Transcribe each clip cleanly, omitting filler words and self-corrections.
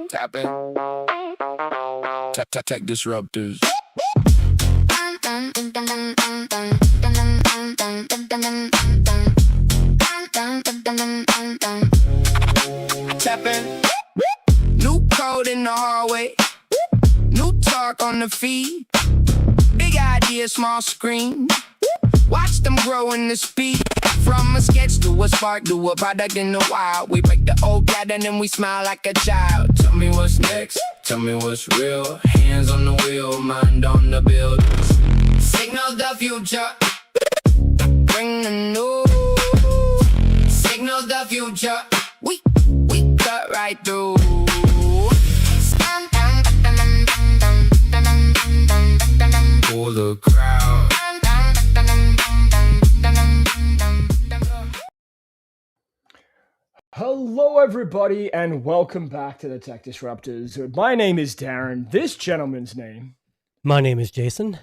Tap in. Tech disruptors. Tap in. New code in the hallway. New talk on the feed. Big idea, small screen. Watch them grow in the speed. From a sketch to a spark to a product in the wild. We break the old pattern and we smile like a child. Tell me what's next, tell me what's real. Hands on the wheel, mind on the build. Signal the future, bring the new. Signal the future, we cut right through. For the crowd. Hello everybody and welcome back to the Tech Disruptors. My name is Darren, this gentleman's name. My name is Jason.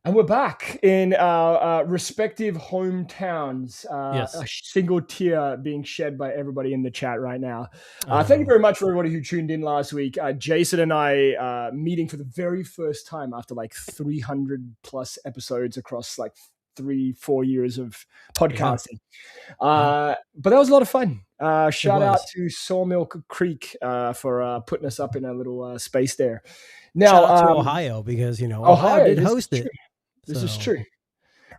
And we're back in our respective hometowns. Yes. A single tear being shed by everybody in the chat right now. Thank you very much for everybody who tuned in last week. Jason and I meeting for the very first time after like 300 plus episodes across like 3-4 years of podcasting. But that was a lot of fun. Shout out to Sawmill Creek for putting us up in a little space there. Now, shout out to Ohio because, Ohio did host it. This is true.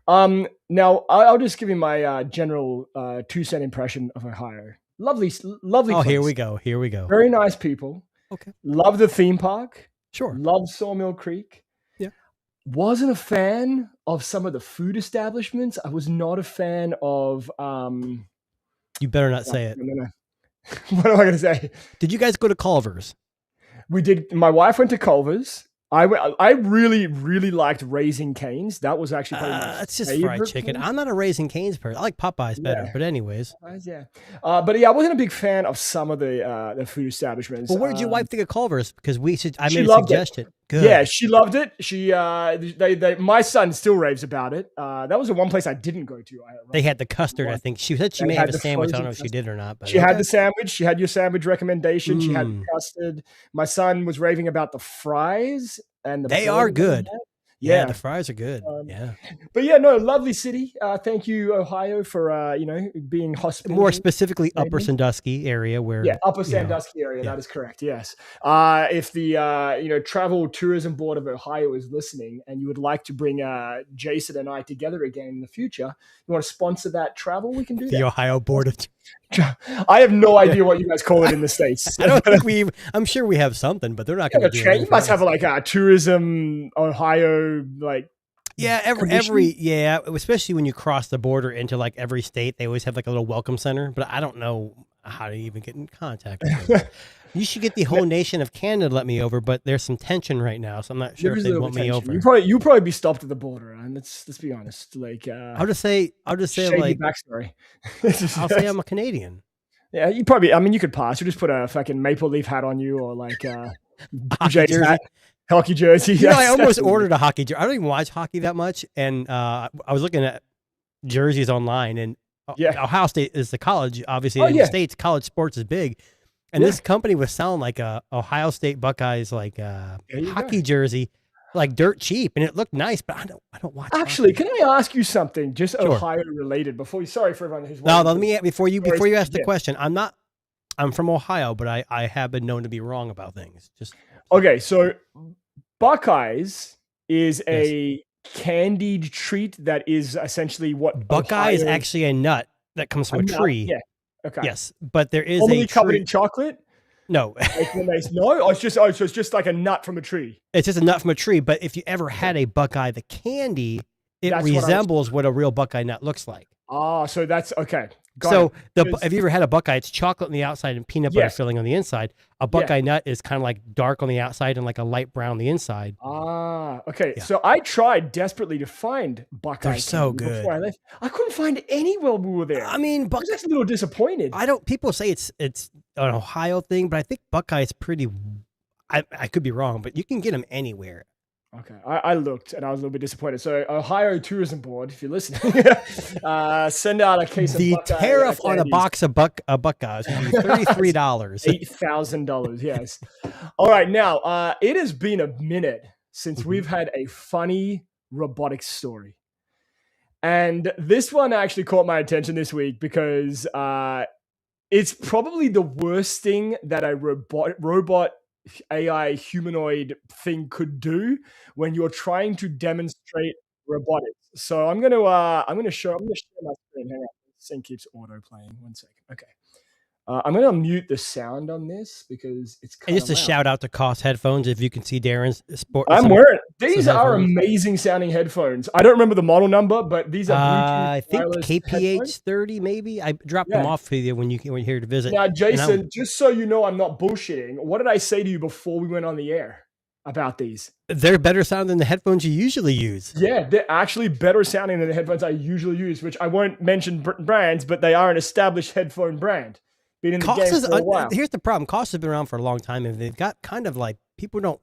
Now, I'll just give you my general 2-cent impression of Ohio. Lovely Oh, place. here we go. Very nice people. Okay. Love the theme park. Sure. Love Sawmill Creek. Yeah. Wasn't a fan of some of the food establishments. I was not a fan of... You better not say it. No. What am I going to say? Did you guys go to Culver's? We did. My wife went to Culver's. I really, really liked Raising Cane's. That was actually probably my it's just favorite fried chicken. place. I'm not a Raising Cane's person. I like Popeyes better, Yeah. but anyways. Yeah. But yeah, I wasn't a big fan of some of the food establishments. Well, where did your wife think of Culver's? Because I she made a loved it. suggestion. Good. Yeah, she loved it. She, my son still raves about it. That was the one place I didn't go to. They had the custard, I think. She said she They may had have a the sandwich. I don't frozen know if she did or not. But She had the sandwich. She had your sandwich recommendation. She had the Mm. custard. My son was raving about the fries and the. They are burger. good. Yeah. The fries are good. Yeah. But yeah, no, lovely city. Thank you, Ohio, for being hospitable. More specifically, Upper maybe. Sandusky area where. Yeah, Upper you know, Sandusky area. yeah. That is correct. Yes. If the Travel Tourism Board of Ohio is listening, and you would like to bring Jason and I together again in the future, you want to sponsor that travel? We can do The that. Ohio Board of. I have no idea what you guys call it in the States. I don't think I'm sure we have something, but they're not going to do You anything. must have like a tourism Ohio Yeah, especially when you cross the border into like every state, they always have like a little welcome center, but I don't know how to even get in contact with them. You should get the whole nation of Canada to let me over, but there's some tension right now, so I'm not sure if they want me over. You probably be stopped at the border, and let's be honest. Like I'll just say shady like backstory. I'll say I'm a Canadian. Yeah, you probably. I mean, you could pass. You just put a fucking maple leaf hat on you, or like Hockey jersey. hat, hockey jersey. I almost ordered a hockey jersey. I don't even watch hockey that much, and I was looking at jerseys online, and Ohio State is the college. Obviously, in the States, college sports is big. And this company was selling like a Ohio State Buckeyes like hockey jersey, like dirt cheap, and it looked nice. But I don't watch. Actually, hockey. can I ask you something, just Sure. Ohio related? Sorry for everyone who's. No, let me before you ask the question. I'm from Ohio, but I have been known to be wrong about things. Just okay. So Buckeyes is a candied treat that is essentially what Buckeye is Ohio- actually a nut that comes from a nut, tree. Yeah. Okay. Yes, but there is Normally a covered tree. in chocolate. No, so it's just like a nut from a tree. it's just a nut from a tree. But if you ever had a Buckeye, the candy, it That's what I was- resembles what a real Buckeye nut looks like. Ah, so that's okay. Got So it. have you ever had a Buckeye? It's chocolate on the outside and peanut butter Yes. filling on the inside. A Buckeye nut is kind of like dark on the outside and like a light brown on the inside. Ah, okay. Yeah. So I tried desperately to find Buckeye. They're so candy good. before I left. I couldn't find any while we were there. I mean, I was just a little disappointed. people say it's an Ohio thing, but I think Buckeye is pretty. I could be wrong, but you can get them anywhere. Okay, I looked and I was a little bit disappointed. So Ohio Tourism Board, if you're listening, send out a case the of Buckeye tariff on a candies. box of Buckeyes would be $33. $8,000, yes. All right, now it has been a minute since we've had a funny robotics story. And this one actually caught my attention this week because it's probably the worst thing that a robot AI humanoid thing could do when you're trying to demonstrate robotics. So I'm gonna share my screen. Hang on, this thing keeps auto playing. 1 second. Okay. I'm going to mute the sound on this because it's kind of just a shout out to Koss headphones. If you can see Darren's sport, I'm wearing these are amazing sounding headphones. I don't remember the model number, but these are Bluetooth I think KPH30 maybe. I dropped them off for you when you're here to visit. Now, Jason, just so you know, I'm not bullshitting. What did I say to you before we went on the air about these? They're better sound than the headphones you usually use. Yeah, they're actually better sounding than the headphones I usually use, which I won't mention brands, but they are an established headphone brand. Been in the game for a while. Here's the problem. Koss has been around for a long time, and they've got kind of like, people don't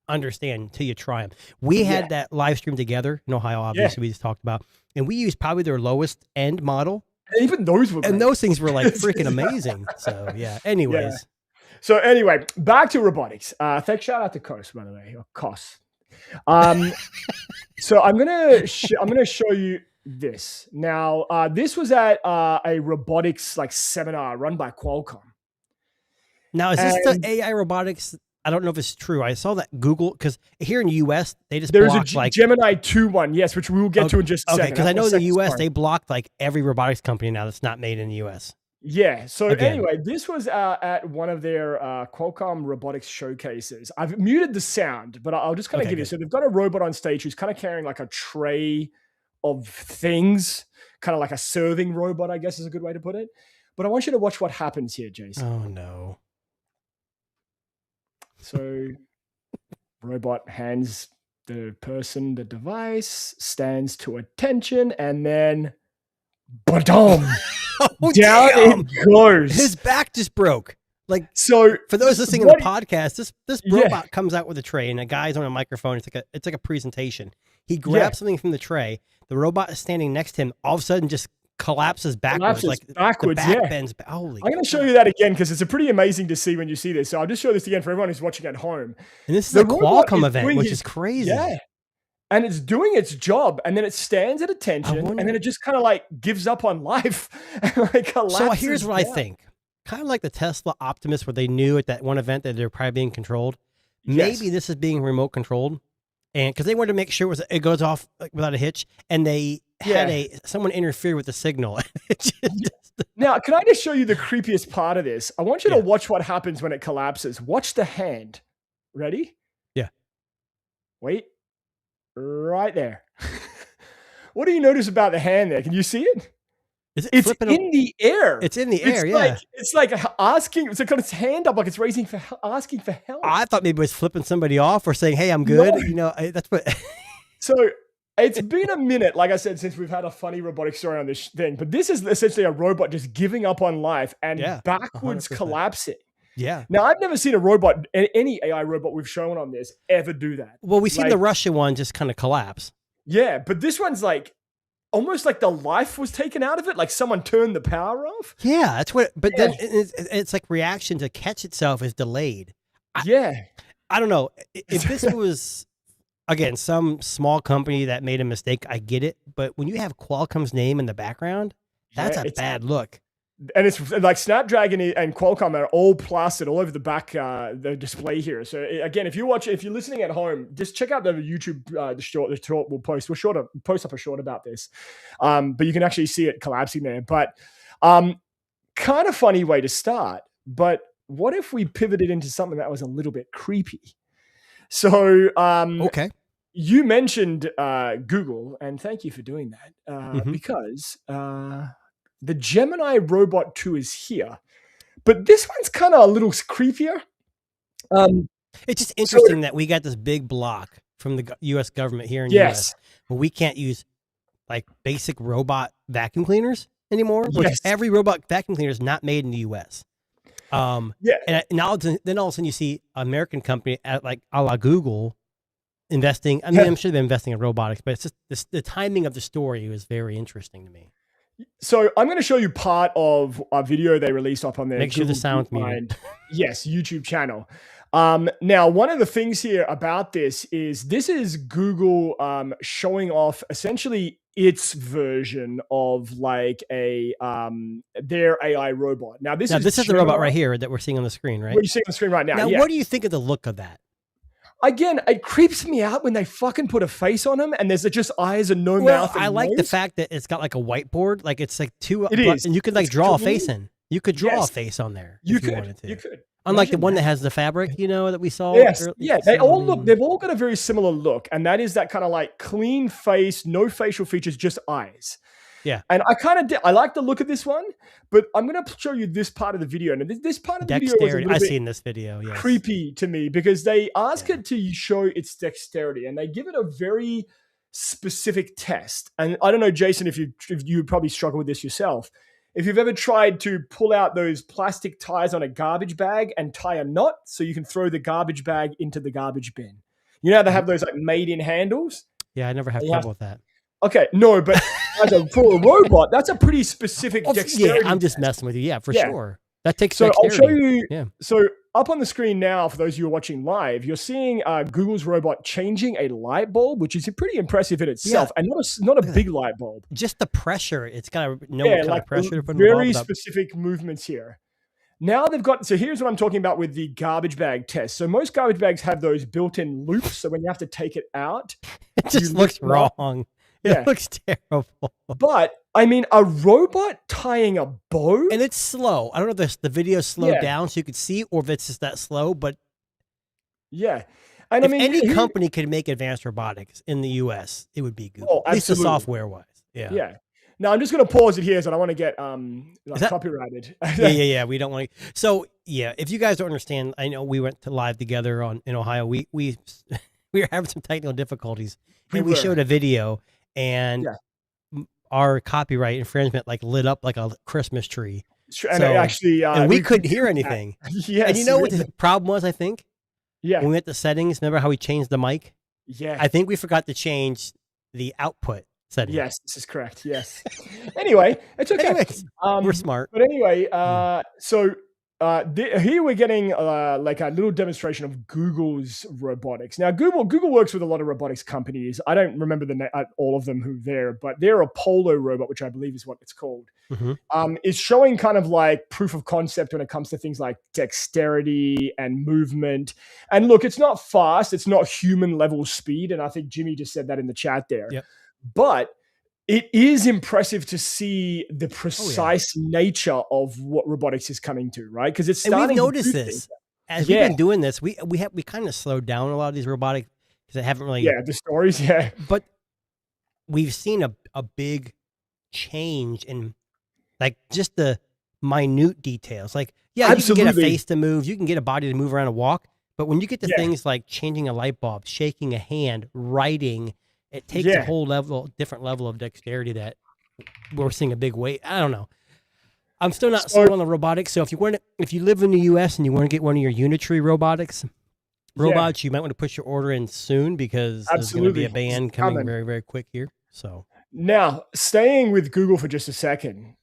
understand until you try them. We had that live stream together in Ohio, obviously, we just talked about, and we used probably their lowest end model. And even those were great. And those things were like freaking amazing. So, anyways. Yeah. So anyway, back to robotics. Thanks, shout out to Koss, by the way, or Koss. So I'm gonna show you this. Now, this was at a robotics seminar run by Qualcomm. Now, is this the AI robotics? I don't know if it's true. I saw that Google, because here in the U.S., they just blocked a Gemini 2 one, yes, which we will get to in just a second. Okay, because I know in the U.S., they blocked every robotics company now that's not made in the U.S. Yeah, so anyway, this was at one of their Qualcomm robotics showcases. I've muted the sound, but I'll just kind of give you. So they've got a robot on stage who's kind of carrying a tray of things, kind of like a serving robot, I guess is a good way to put it. But I want you to watch what happens here, Jason. Oh, no. So robot hands the person the device, stands to attention, and then ba-dum! Down it goes. His back just broke. So for those listening to the podcast, this robot comes out with a tray, and a guy's on a microphone. It's like a presentation. He grabs something from the tray. The robot is standing next to him. All of a sudden, just collapses backwards. Backwards, the back bends. Holy! I'm going to show you that again because it's pretty amazing to see when you see this. So I'll just show this again for everyone who's watching at home. And this is a Qualcomm event, which is crazy. Yeah. And it's doing its job, and then it stands at attention, and then it just kind of gives up on life. And collapses. So here's what I think. Kind of like the Tesla Optimus, where they knew at that one event that they're probably being controlled. Maybe this is being remote controlled, and because they wanted to make sure it goes off without a hitch, and they had someone interfere with the signal. Now, can I just show you the creepiest part of this? I want you to watch what happens when it collapses. Watch the hand. Ready? Yeah. Wait. Right there. What do you notice about the hand there? Can you see it? It's in the air. It's in the air, It's like asking, it's got its hand up like it's asking for help. I thought maybe it was flipping somebody off or saying, hey, I'm good. No. That's what. So it's been a minute, like I said, since we've had a funny robotic story on this thing, but this is essentially a robot just giving up on life and backwards 100%. Collapsing. Yeah. Now, I've never seen a robot, any AI robot we've shown on this, ever do that. Well, we've seen the Russian one just kind of collapse. Yeah, but this one's almost like the life was taken out of it, like someone turned the power off. Yeah, that's what, but then it's like reaction to catch itself is delayed. I don't know. If this was, again, some small company that made a mistake, I get it. But when you have Qualcomm's name in the background, that's a bad look. And it's like Snapdragon and Qualcomm are all plastered all over the back, the display here. So again, if you're listening at home, just check out the YouTube, the short we'll post. We'll post up a short about this. But you can actually see it collapsing there. But kind of funny way to start. But what if we pivoted into something that was a little bit creepy? So okay. You mentioned Google, and thank you for doing that because the Gemini Robot 2 is here, but this one's kind of a little creepier. It's just interesting that we got this big block from the U.S. government here in the U.S. but we can't use basic robot vacuum cleaners anymore. Because every robot vacuum cleaner is not made in the U.S. And now then all of a sudden you see an American company at a la Google investing. I mean, I'm sure they're investing in robotics, but it's just the timing of the story was very interesting to me. So I'm going to show you part of a video they released up on their Make sure the sound's muted. Yes, YouTube channel. Now, one of the things here about this is Google showing off essentially its version of like their AI robot. Now, this is the robot right here that we're seeing on the screen, right? What you're seeing on the screen right now. Now, what do you think of the look of that? Again, it creeps me out when they fucking put a face on him and there's just eyes and no mouth. I like the fact that it's got like a whiteboard, like it's like and you could like draw a face in. You could draw a face on there if you wanted to. You could. Unlike the one that has the fabric, that we saw. Yes, they've all got a very similar look, and that is that kind of like clean face, no facial features, just eyes. Yeah. And I like the look of this one, but I'm going to show you this part of the video. And this part of the video was a little seen this video. Yes. Creepy to me because they ask it to show its dexterity and they give it a very specific test. And I don't know, Jason, if you would probably struggle with this yourself. If you've ever tried to pull out those plastic ties on a garbage bag and tie a knot so you can throw the garbage bag into the garbage bin. You know how they have those like made-in handles? Yeah, I never have trouble with that. Okay, no, but for a robot, that's a pretty specific dexterity. Yeah, I'm just messing with you. Yeah, for sure. That takes dexterity. I'll show you. Yeah. So up on the screen now, for those of you who are watching live, you're seeing Google's robot changing a light bulb, which is pretty impressive in itself, and not a big light bulb. Just the pressure. It's got to know what kind of pressure to put in the very specific movements here. Now they've got, so here's what I'm talking about with the garbage bag test. So most garbage bags have those built-in loops. So when you have to take it out, it just looks wrong. It looks terrible. But I mean, a robot tying a bow, and it's slow. I don't know if the video slowed down so you could see, or if it's just that slow. But and if any company could make advanced robotics in the U.S., it would be Google. At least the software wise. Yeah. Now I'm just going to pause it here, so I don't want to get copyrighted. Yeah. We don't want to. So if you guys don't understand, I know we went to live together in Ohio. We were having some technical difficulties, and we showed a video. And our copyright infringement lit up like a Christmas tree. And we couldn't hear anything. Yes. And you know what the problem was, I think? Yeah. When we went to settings, remember how we changed the mic? Yeah. I think we forgot to change the output setting. Yes, this is correct. Yes. Anyway, it's okay. Anyways, we're smart. But anyway, here we're getting like a little demonstration of Google's robotics. Now, Google works with a lot of robotics companies. I don't remember all of them who they're, but they're Apollo robot, which I believe is what it's called. Is showing kind of like proof of concept when it comes to things like dexterity and movement. And look, it's not fast. It's not human level speed. And I think Jimmy just said that in the chat there. Yep. But it is impressive to see the precise nature of what robotics is coming to, right? Because it's starting. And we've noticed this as we've been doing this. We kind of slowed down a lot of these robotic because they haven't really. Yeah, the stories. Yeah, but we've seen a big change in like just the minute details. Like, you can get a face to move, you can get a body to move around and walk, but when you get to things like changing a light bulb, shaking a hand, writing. It takes a whole different level of dexterity that we're seeing a big weight. I don't know. I'm still not sold on the robotics. So if you live in the U.S. and you want to get one of your Unitree robots, you might want to push your order in soon because there's going to be a ban coming very, very quick here. So now, staying with Google for just a second,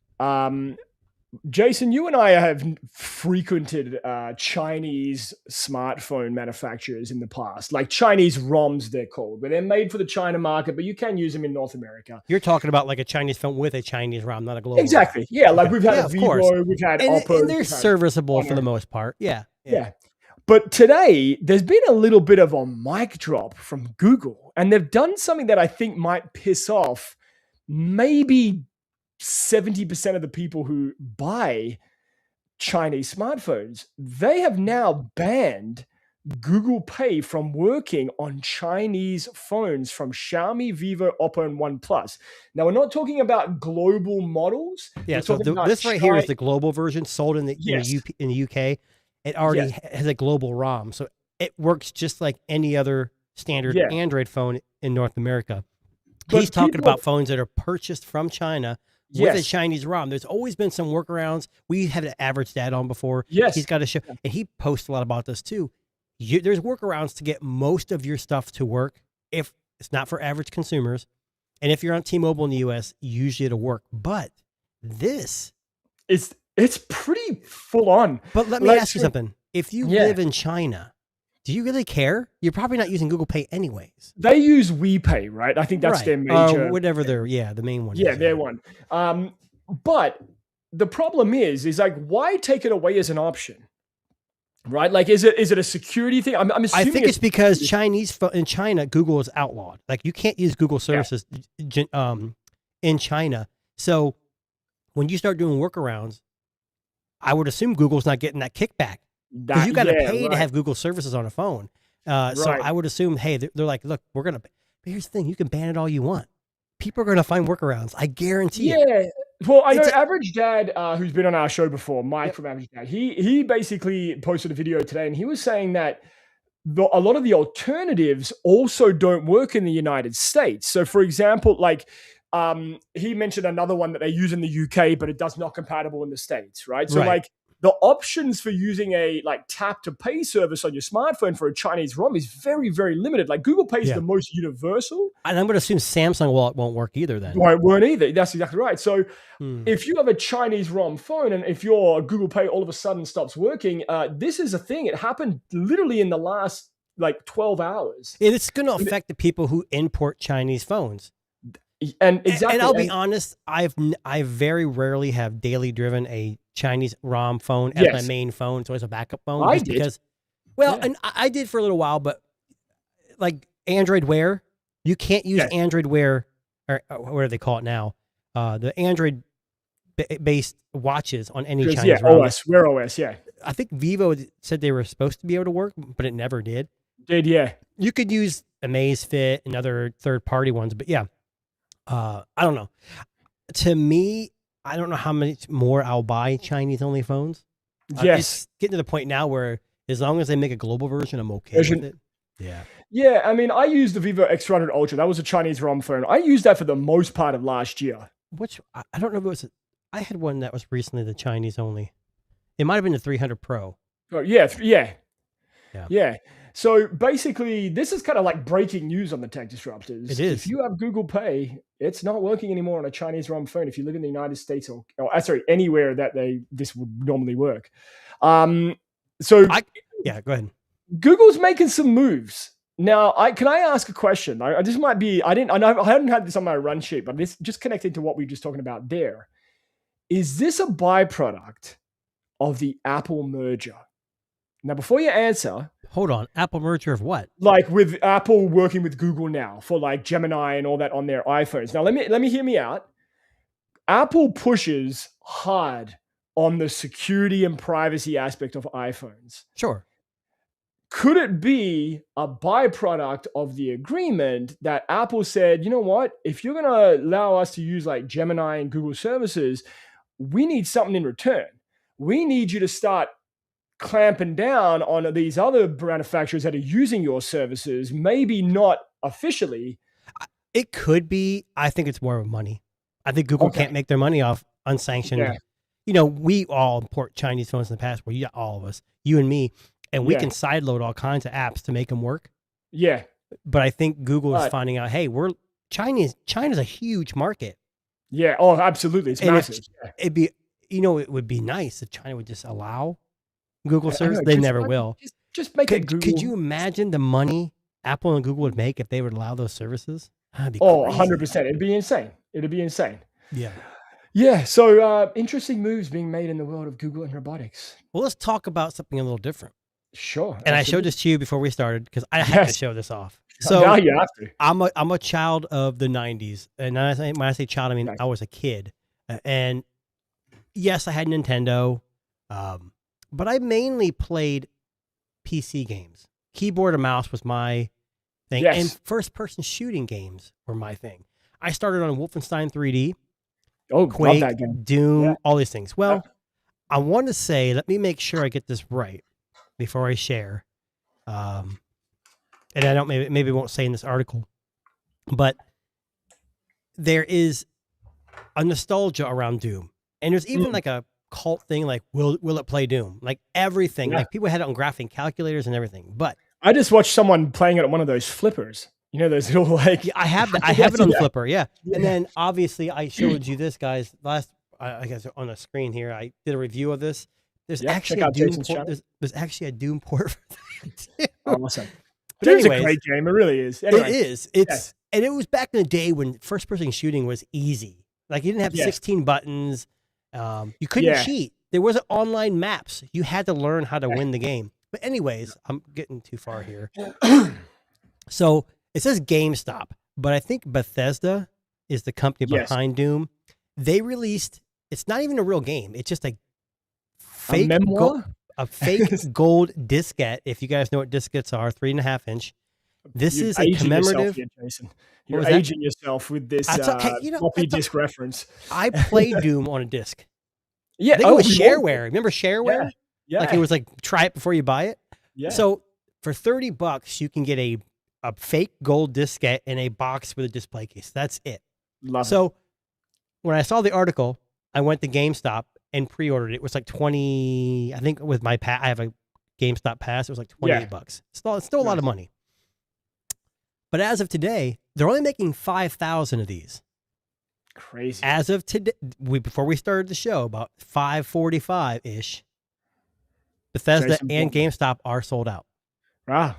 Jason, you and I have frequented Chinese smartphone manufacturers in the past, like Chinese ROMs, they're called, but they're made for the China market, but you can use them in North America. You're talking about like a Chinese phone with a Chinese ROM, not a global. Exactly. ROM. Yeah, like we've had Vivo, we've had Oppo. And they're serviceable for the most part. Yeah. But today, there's been a little bit of a mic drop from Google, and they've done something that I think might piss off maybe 70% of the people who buy Chinese smartphones. They have now banned Google Pay from working on Chinese phones from Xiaomi, Vivo, Oppo, and OnePlus. Now, we're not talking about global models. Yeah, so this right here is the global version sold in the UK. It already has a global ROM, so it works just like any other standard Android phone in North America. But he's talking about phones that are purchased from China with a Chinese ROM. There's always been some workarounds. We had an average dad on before. Yes. He's got to show, and he posts a lot about this too. there's workarounds to get most of your stuff to work if it's not for average consumers. And if you're on T-Mobile in the US, usually it'll work. But this it's pretty full on. But let me ask you something. If you live in China, do you really care? You're probably not using Google Pay anyways. They use WePay, right? I think that's their major. Whatever the main one. Yeah, their one. But the problem is like, why take it away as an option? Right? Like, is it a security thing? I'm assuming. I think it's because in China, Google is outlawed. Like, you can't use Google services in China. So when you start doing workarounds, I would assume Google's not getting that kickback because you got to pay to have Google services on a phone. So I would assume, hey, they're like, look, we're gonna. But here's the thing: you can ban it all you want. People are gonna find workarounds. I guarantee it. Yeah. Well, I know Average Dad, who's been on our show before, Mike from Average Dad, he basically posted a video today, and he was saying that a lot of the alternatives also don't work in the United States. So, for example, like he mentioned another one that they use in the UK, but it does not compatible in the States, right? So, like the options for using a like tap to pay service on your smartphone for a Chinese ROM is very, very limited. Like Google Pay is the most universal. And I'm going to assume Samsung Wallet won't work either then. Won't either. That's exactly right. So if you have a Chinese ROM phone and if your Google Pay all of a sudden stops working, this is a thing. It happened literally in the last like 12 hours. It's going to affect the people who import Chinese phones. And exactly. And I'll be honest, I very rarely have daily driven a Chinese ROM phone as my main phone. It's always a backup phone. I did. Because, and I did for a little while, but like Android Wear, you can't use Android Wear, or what do they call it now? The Android based watches on any Chinese ROM. Wear OS, I think Vivo said they were supposed to be able to work, but it never did. Yeah. You could use Amazfit and other third-party ones, but I don't know. To me, I don't know how many more I'll buy Chinese-only phones. It's getting to the point now where as long as they make a global version, I'm okay with it. Yeah. Yeah, I mean, I used the Vivo X300 Ultra. That was a Chinese ROM phone. I used that for the most part of last year. Which, I don't know if it was... I had one that was recently the Chinese-only. It might have been the 300 Pro. Oh, yeah. So basically, this is kind of like breaking news on the Tech Disruptors. It is. If you have Google Pay, it's not working anymore on a Chinese ROM phone if you live in the United States or anywhere that this would normally work. Go ahead. Google's making some moves. Now, can I ask a question? This might be, I hadn't had this on my run sheet, but this just connected to what we were just talking about there. Is this a byproduct of the Apple merger? Now, before you answer... Hold on. Apple merger of what? Like with Apple working with Google now for like Gemini and all that on their iPhones. Now, let me hear me out. Apple pushes hard on the security and privacy aspect of iPhones. Sure. Could it be a byproduct of the agreement that Apple said, you know what? If you're going to allow us to use like Gemini and Google services, we need something in return. We need you to start clamping down on these other manufacturers that are using your services, maybe not officially. It could be. I think it's more of money. I think Google can't make their money off unsanctioned. Yeah. You know, we all import Chinese phones in the past. Well, all of us, you and me, and we can sideload all kinds of apps to make them work. Yeah. But I think Google is finding out, hey, China's a huge market. Yeah. Oh, absolutely. It's massive. It'd be, it would be nice if China would just allow Google service. They never will. Just make it Google. Could you imagine the money Apple and Google would make if they would allow those services? That'd be 100%. It'd be insane. Yeah. Yeah. So interesting moves being made in the world of Google and robotics. Well, let's talk about something a little different. Sure. And absolutely. I showed this to you before we started because I had to show this off. So now you have to. I'm a child of the 90s. And when I say child, I mean I was a kid. And yes, I had Nintendo. But I mainly played PC games. Keyboard and mouse was my thing. Yes. And first-person shooting games were my thing. I started on Wolfenstein 3D. Oh, Quake, love that game. Doom, all these things. Well, I want to say, let me make sure I get this right before I share. And I don't, maybe won't say in this article, but there is a nostalgia around Doom. And there's even like a cult thing. Like, will it play Doom? Like everything. Yeah. Like people had it on graphing calculators and everything. But I just watched someone playing it on one of those flippers. You know, those little like. Yeah, I have that. I have it on the flipper. Yeah. And then obviously I showed you this, guys. I guess on the screen here, I did a review of this. There's actually a Doom port. There's actually a Doom port for that too. Awesome. But it's a great game. It really is. Anyway, it is. It's and it was back in the day when first person shooting was easy. Like you didn't have 16 buttons. You couldn't cheat. There wasn't online maps. You had to learn how to win the game. But anyways, I'm getting too far here. So it says GameStop, but I think Bethesda is the company behind Doom. They released. It's not even a real game. It's just a fake a fake gold diskette. If you guys know what diskettes are, 3.5 inch. This is a commemorative. Here, Jason. You're aging yourself with this floppy disk reference. I played Doom on a disc. Yeah, I think it was shareware. Remember shareware? Yeah. Like it was like try it before you buy it. Yeah. So for $30, you can get a fake gold diskette in a box with a display case. That's it. Love it. When I saw the article, I went to GameStop and pre-ordered it. It was like 20. I think with my I have a GameStop pass. It was like $28. It's still a lot of money. But as of today, they're only making 5,000 of these. Crazy. As of today, before we started the show, about 5:45 ish, Bethesda and GameStop are sold out. Wow.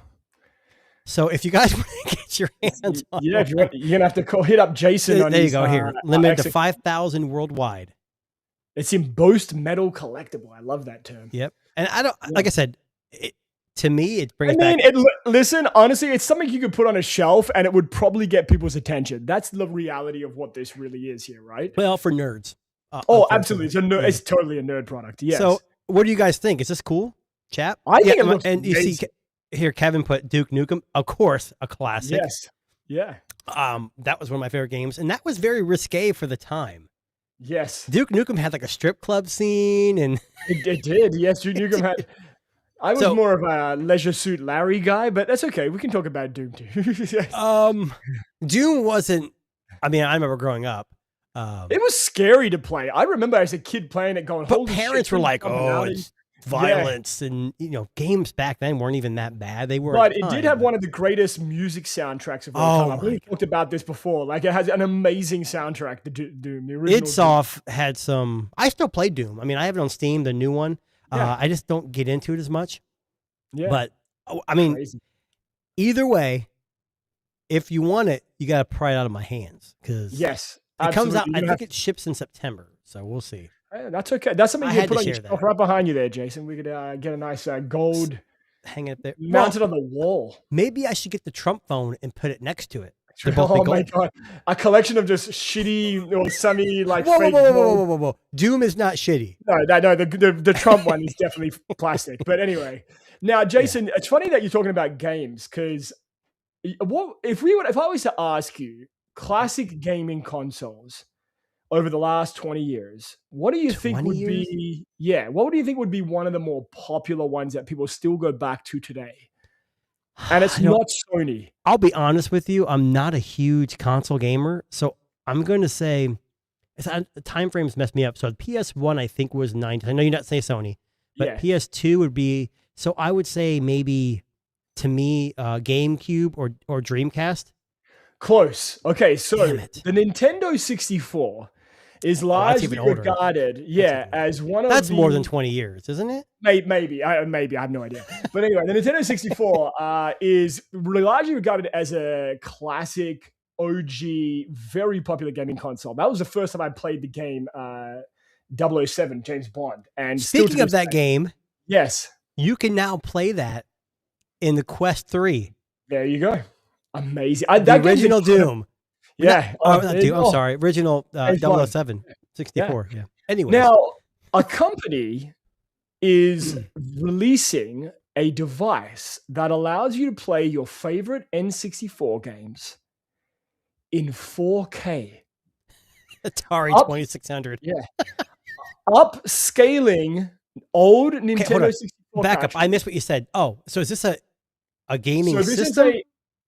So if you guys want to get your hands on, if you're gonna have to hit up Jason. There you go. Here, limited to 5,000 worldwide. It's in Boast Metal Collectible. I love that term. Yep. And I don't like I said. To me, it brings back. Listen, honestly, it's something you could put on a shelf and it would probably get people's attention. That's the reality of what this really is here, right? Well, for nerds. Absolutely. It's totally a nerd product. Yes. So, what do you guys think? Is this cool, chap? I think it looks and you see here, Kevin put Duke Nukem, of course, a classic. Yes. Yeah. That was one of my favorite games, and that was very risque for the time. Yes. Duke Nukem had like a strip club scene, and it did. Yes, Duke Nukem had. I was more of a Leisure Suit Larry guy, but that's okay. We can talk about Doom too. Doom wasn't. I mean, I remember growing up. It was scary to play. I remember as a kid playing it, going. But parents were like, "Oh, it's violence," and games back then weren't even that bad. They were, but it did have one of the greatest music soundtracks of all time. We talked about this before. Like, it has an amazing soundtrack. The Doom, the original. Idsoft had some. I still play Doom. I mean, I have it on Steam, the new one. I just don't get into it as much. Yeah. But I mean, either way, if you want it, you got to pry it out of my hands because it comes out. I think it ships in September, so we'll see. That's okay. That's something you can put on your shelf right behind you there, Jason. We could get a nice gold hang it there, mounted on the wall. Maybe I should get the Trump phone and put it next to it. Oh my god! A collection of just shitty or semi whoa! Doom is not shitty. No. The Trump one is definitely plastic. But anyway, now Jason, it's funny that you're talking about games because if I was to ask you classic gaming consoles over the last 20 years, what do you think would be? Yeah, what do you think would be one of the more popular ones that people still go back to today? And it's not Sony. I'll be honest with you. I'm not a huge console gamer. So I'm going to say the time frames messed me up. So the PS1, I think, was 90. I know you're not saying Sony, but PS2 would be. So I would say maybe to me, GameCube or Dreamcast. Close. Okay. So the Nintendo 64 is largely regarded, as one of That's more than 20 years, isn't it? Maybe. I have no idea. But anyway, the Nintendo 64 is largely regarded as a classic, OG, very popular gaming console. That was the first time I played the game 007, James Bond. And speaking of that game, yes, you can now play that in the Quest 3. There you go. Amazing. The original Doom. Yeah. I'm sorry. Original 007, 64. Yeah. Anyway. Now, a company is releasing a device that allows you to play your favorite N64 games in 4K. Atari 2600. Yeah. Upscaling old Nintendo 64 Back up. I missed what you said. Oh, so is this a gaming system?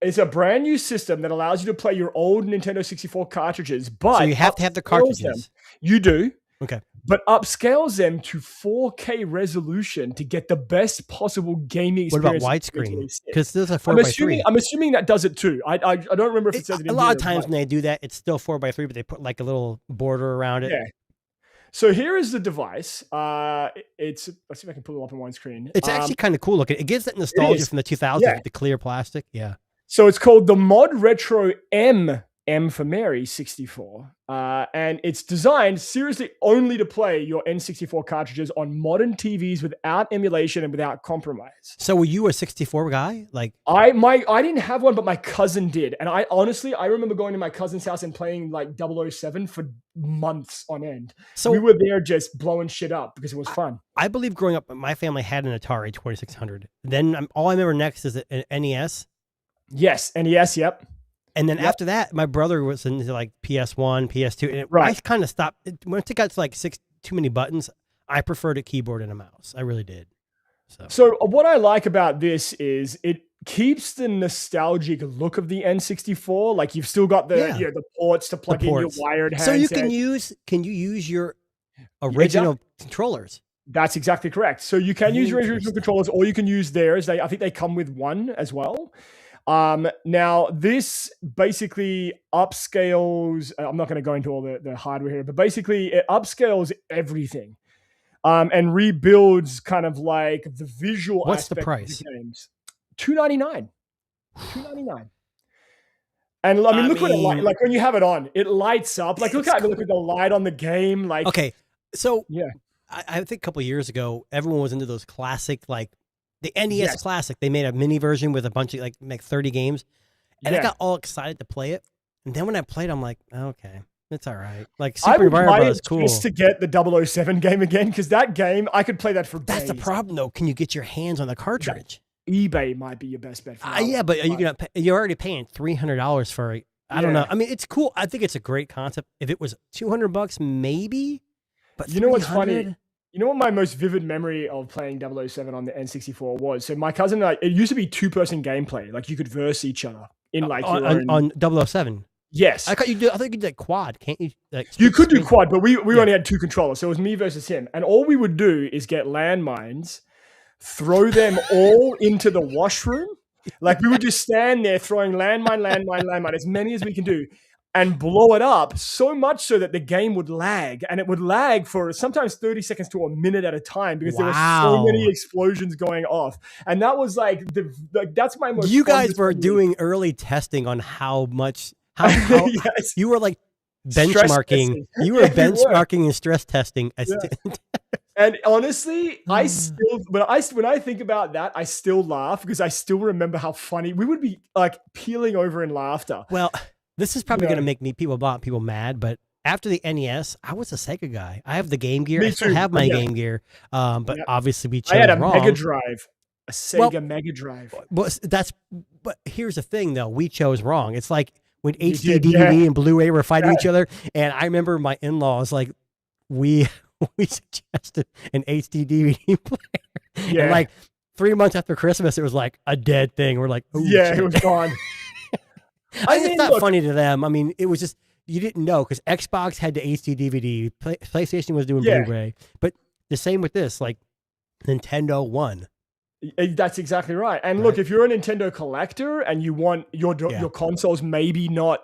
It's a brand new system that allows you to play your old Nintendo 64 cartridges, but so you have to have the cartridges. You do. Okay. but upscales them to 4K resolution to get the best possible gaming experience. What about widescreen? Because there's a 4x3. I'm assuming that does it too. I don't remember if it says it. A lot of times when they do that, it's still 4x3, but they put like a little border around it. Yeah. So here is the device. Let's see if I can pull it up on one screen. It's actually kind of cool looking. It gives that nostalgia from the 2000s with the clear plastic. Yeah. So it's called the Mod Retro M for Mary 64. And it's designed seriously only to play your N64 cartridges on modern TVs without emulation and without compromise. So were you a 64 guy? Like I didn't have one, but my cousin did. And I remember going to my cousin's house and playing like 007 for months on end. So we were there just blowing shit up because it was fun. I believe growing up, my family had an Atari 2600. Then all I remember next is an NES. Yes, NES, yep. And then after that, my brother was into like PS1, PS2. And I kind of stopped. When it got to like too many buttons, I preferred a keyboard and a mouse. I really did. So what I like about this is it keeps the nostalgic look of the N64. Like you've still got the ports to plug in your wired handset. So you can use your original controllers. That's exactly correct. So you can use your original controllers, or you can use theirs. I think they come with one as well. Now this basically upscales, I'm not going to go into all the hardware here, but basically it upscales everything, and rebuilds kind of like the visual What's the aspect price? of the games. $299. And I mean, look what it like when you have it on, it lights up. Like look at the light on the game. Like, okay. So I think a couple of years ago, everyone was into those classic, like, the NES Classic. They made a mini version with a bunch of like 30 games. And I got all excited to play it. And then when I played, I'm like, okay, it's all right. Like Super Mario Bros. Is cool. Just to get the 007 game again, because that game, I could play that for days. That's the problem though. Can you get your hands on the cartridge? eBay might be your best bet. For yeah, but you're already paying $300 for it. I don't know. I mean, it's cool. I think it's a great concept. If it was $200, maybe. But you know what's funny? You know what my most vivid memory of playing 007 on the N64 was? So my cousin, it used to be 2-person gameplay. Like you could verse each other in like on 007. Yes, I thought you could do quad. Can't you? You could do quad, but we only had 2 controllers, so it was me versus him. And all we would do is get landmines, throw them all into the washroom. Like we would just stand there throwing landmine, as many as we can do, and blow it up so much so that the game would lag, and it would lag for sometimes 30 seconds to a minute at a time because there were so many explosions going off. And that was that's my most. You guys were doing early testing on how yes. You were like benchmarking. You were benchmarking and stress testing. And honestly, I still, when I think about that, I still laugh because I still remember how funny we would be, like peeling over in laughter. Well, this is probably going to make people mad, but after the NES, I was a Sega guy. I have the Game Gear. I still have my Game Gear, but obviously we chose wrong. I had a Mega Drive, a Sega Mega Drive. But here's the thing, though. We chose wrong. It's like when HD DVD and Blu-ray were fighting each other, and I remember my in-laws, like, we suggested an HD DVD player. Yeah. And like 3 months after Christmas, it was like a dead thing. We're like, oh, shit. It was gone. I mean, it's not funny to them. I mean, it was just, you didn't know because Xbox had the HD DVD, PlayStation was doing Blu-ray, but the same with this, like Nintendo won. That's exactly right. And look, if you're a Nintendo collector and you want your consoles maybe not,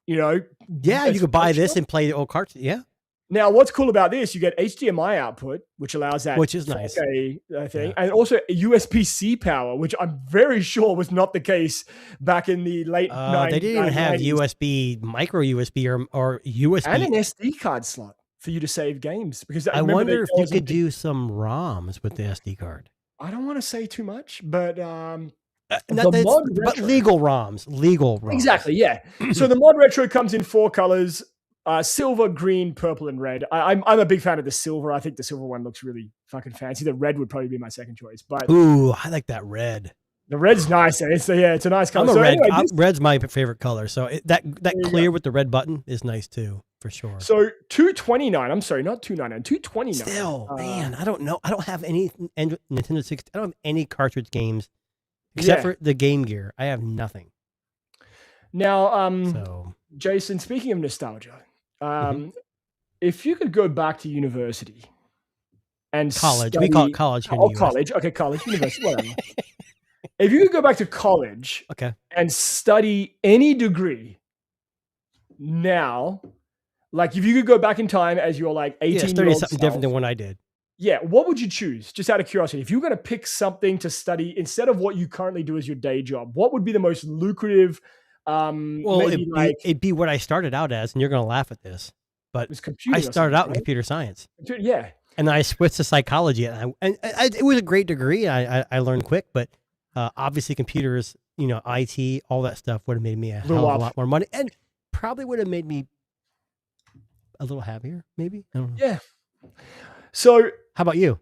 you could buy this and play the old cartridge. Yeah. Now, what's cool about this, you get HDMI output, which allows that which is nice thing, and also USB-C power, which I'm very sure was not the case back in the late 90s. They didn't even have USB, micro USB, or USB. And an SD card slot for you to save games. Because I wonder if you could do some ROMs with the SD card. I don't want to say too much, but... but legal ROMs. Exactly, yeah. So the Mod Retro comes in 4 colors. Silver, green, purple, and red. I'm a big fan of the silver. I think the silver one looks really fucking fancy. The red would probably be my second choice. But ooh, I like that red. The red's nice. It's a nice color. I'm a red. Anyway, red's my favorite color. So that clear with the red button is nice too, for sure. So $229. I'm sorry, not $299. $229. Still, man, I don't know. I don't have any Nintendo 60. I don't have any cartridge games except for the Game Gear. I have nothing. Now, Jason, speaking of nostalgia. if you could go back to university and college, study, we call it college here in the US. College, okay, college, university, whatever. If you could go back to college, okay, and study any degree now, like if you could go back in time as you're like 18-year-old something different than what I did. Yeah, what would you choose? Just out of curiosity, if you were going to pick something to study instead of what you currently do as your day job, what would be the most lucrative? Well, it'd be what I started out as, and you're going to laugh at this, but I started out in computer science. Yeah, and then I switched to psychology, and it was a great degree. I learned quick, but obviously computers, IT, all that stuff would have made me a hell of a lot more money, and probably would have made me a little happier, maybe. I don't know. Yeah. So, how about you?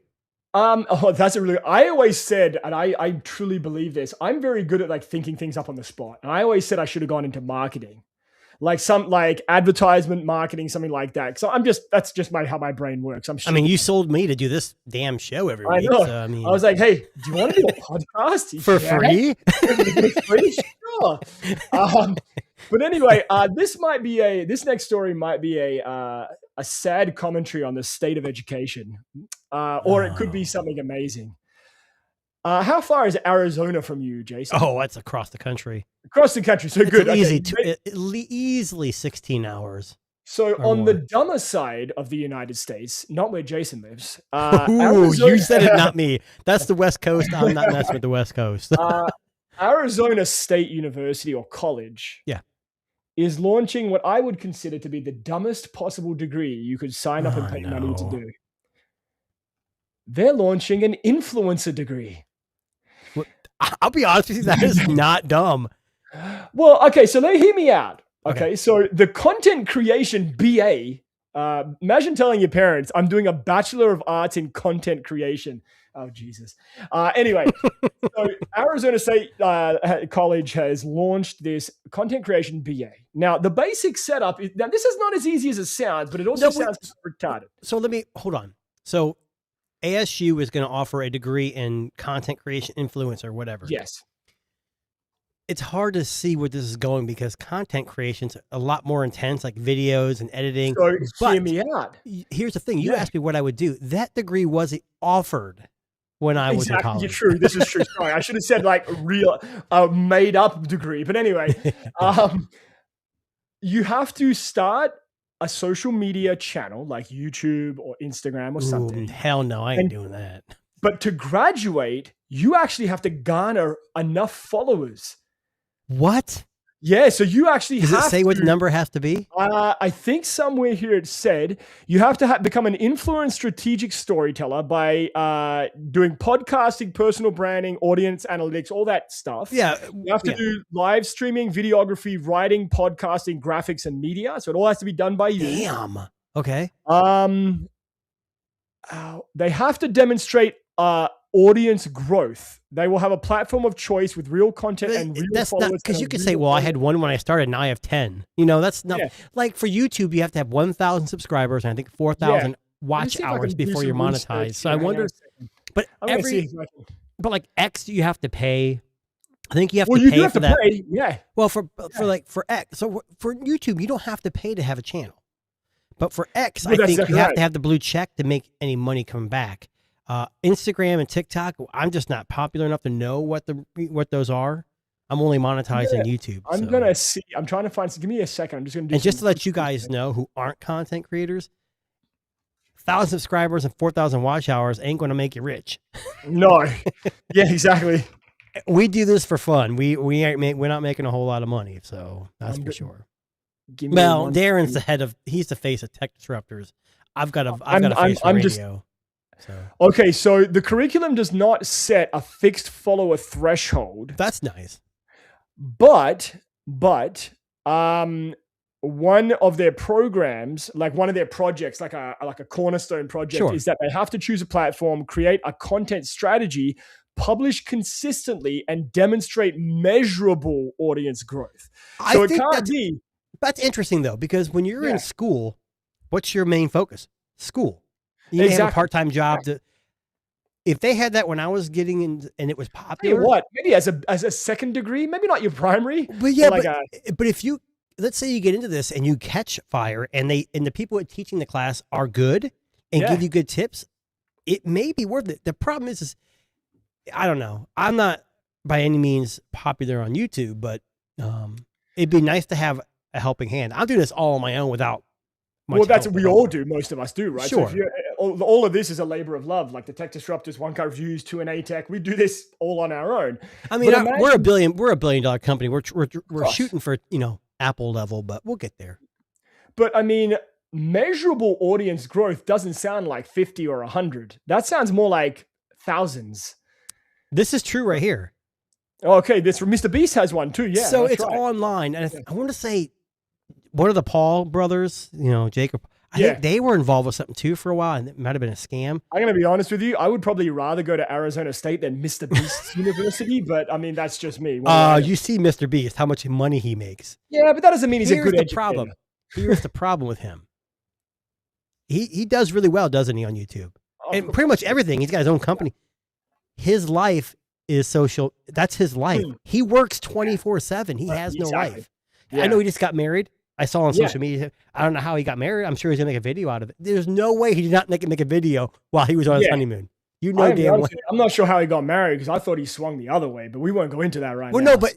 That's a really. I always said, and I truly believe this. I'm very good at like thinking things up on the spot, and I always said I should have gone into marketing, like advertisement marketing, something like that. So that's just how my brain works. You sold me to do this damn show every week. I know. So, I was like, hey, do you want to do a podcast for free? Sure. But anyway, this next story might be a sad commentary on the state of education, or it could be something amazing. How far is Arizona from you, Jason? Oh, that's across the country. Across the country, so it's good. Easily 16 hours. So on the dumber side of the United States, not where Jason lives. Arizona, you said it, not me. That's the West Coast. I'm not messing with the West Coast. Arizona State University or college. Yeah. Is launching what I would consider to be the dumbest possible degree you could sign up and pay money to do. They're launching an influencer degree. Well, I'll be honest with you, that is not dumb. Well, okay, so hear me out. Okay, so the content creation BA, imagine telling your parents, I'm doing a Bachelor of Arts in Content Creation. Oh, Jesus. Anyway, so Arizona State College has launched this content creation BA. Now, the basic setup is, now this is not as easy as it sounds, but it also sounds retarded. So hold on. So ASU is going to offer a degree in content creation, influence, or whatever. Yes. It's hard to see where this is going because content creation's a lot more intense, like videos and editing. So hear me out. Here's the thing. You asked me what I would do. That degree was offered when I was in college. You're true. This is true. Sorry, I should have said like real made up degree. But anyway, you have to start a social media channel like YouTube or Instagram or something. Hell no, I ain't doing that. But to graduate, you actually have to garner enough followers. What? Yeah, so you actually Does it say what the number has to be? I think somewhere here it said you have to become an influenced strategic storyteller by doing podcasting, personal branding, audience analytics, all that stuff. Yeah. You have to do live streaming, videography, writing, podcasting, graphics, and media. So it all has to be done by you. Damn. Okay. They have to demonstrate audience growth. They will have a platform of choice with real content and real followers. Because you could say, well, I had one when I started, now I have 10. That's not like for YouTube, you have to have 1,000 subscribers and I think 4,000 watch hours before you're monetized. So I wonder, but like X, you have to pay. I think you have to pay for that. Yeah. Well, for X, so for YouTube, you don't have to pay to have a channel. But for X, I think you have to have the blue check to make any money come back. Instagram and TikTok, I'm just not popular enough to know what those are. I'm only monetizing YouTube. Gonna see. I'm trying to find. Give me a second. I'm just gonna do. And just to let you guys know who aren't content creators, 1,000 subscribers and 4,000 watch hours ain't gonna make you rich. No. Yeah, exactly. We do this for fun. We're not making a whole lot of money, so that's for sure. Well, Darren's he's the face of Tech Disruptors. I've got a face for radio. Okay, so the curriculum does not set a fixed follower threshold. That's nice. But one of their programs, like one of their projects, like a cornerstone project, is that they have to choose a platform, create a content strategy, publish consistently, and demonstrate measurable audience growth. So it can't be. That's interesting though, because when you're in school, what's your main focus? School. You may have a part-time job. If they had that when I was getting in and it was popular. Maybe as a second degree, maybe not your primary. But yeah, but if you let's say you get into this and you catch fire, and the people teaching the class are good and give you good tips. It may be worth it. The problem is I don't know. I'm not by any means popular on YouTube, but it'd be nice to have a helping hand. I'm doing this all on my own without much that's help what we all do. Most of us do, right? Sure. So all of this is a labor of love. Like the Tech Disruptors, One Cut Reviews, 2NA Tech. We do this all on our own. I mean, we're a $1 billion company. We're shooting for, Apple level, but we'll get there. But I mean, measurable audience growth doesn't sound like 50 or 100. That sounds more like thousands. This is true right here. Okay, this Mr. Beast has one too. Yeah. So it's online, and I want to say one of the Paul brothers, Jacob. I think they were involved with something too for a while, and it might have been a scam. I'm going to be honest with you. I would probably rather go to Arizona State than Mr. Beast's university, but I mean, that's just me. You see Mr. Beast, how much money he makes. Yeah, but that doesn't mean he's a good educator. Problem. Here's the problem with him. He does really well, doesn't he, on YouTube? And pretty much everything. He's got his own company. His life is social. That's his life. He works 24/7. He has no life. Yeah. I know he just got married. I saw on social media. I don't know how he got married. I'm sure he's gonna make a video out of it. There's no way he did not make a video while he was on his honeymoon. Damn well. I'm not sure how he got married because I thought he swung the other way, but we won't go into that right now. Well, no, but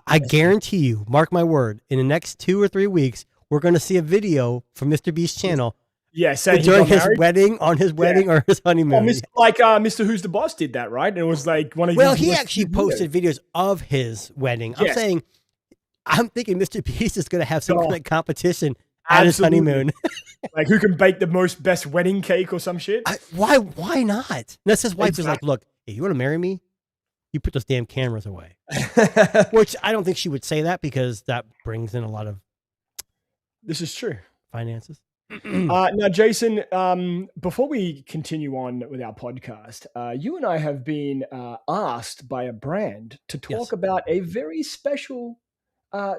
I guarantee you, mark my word, in the next 2 or 3 weeks, we're going to see a video from Mr. Beast's channel. Yeah, saying during his wedding, on his wedding or his honeymoon. Like Mr. Who's the Boss did that, right? And it was like one of his. Well, he actually posted videos of his wedding. I'm thinking Mr. Beast is going to have some kind of competition at his honeymoon. Like who can bake the best wedding cake or some shit? Why not? And that's his wife is like, look, hey, you want to marry me? You put those damn cameras away. Which I don't think she would say that because that brings in a lot of. This is true. Finances. Now, Jason, before we continue on with our podcast, you and I have been asked by a brand to talk about a very special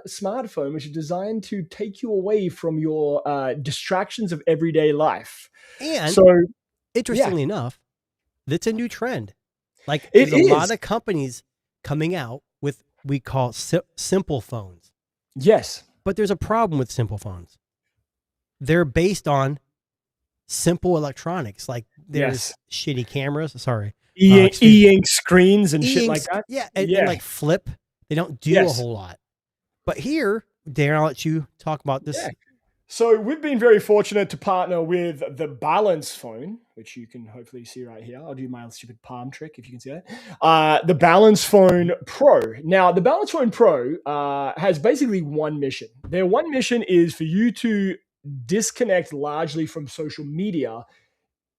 smartphone which is designed to take you away from your distractions of everyday life. And interestingly enough, it's a new trend. Like there's a lot of companies coming out with we call simple phones. Yes. But there's a problem with simple phones. They're based on simple electronics. Like there's shitty cameras. Sorry. E-ink screens and shit like that. Yeah. And like flip. They don't do a whole lot. But here, Darren, I'll let you talk about this. Yeah. So we've been very fortunate to partner with the Balance phone, which you can hopefully see right here. I'll do my stupid palm trick if you can see that. The Balance Phone Pro. Now, the Balance Phone Pro has basically one mission. Their one mission is for you to disconnect largely from social media,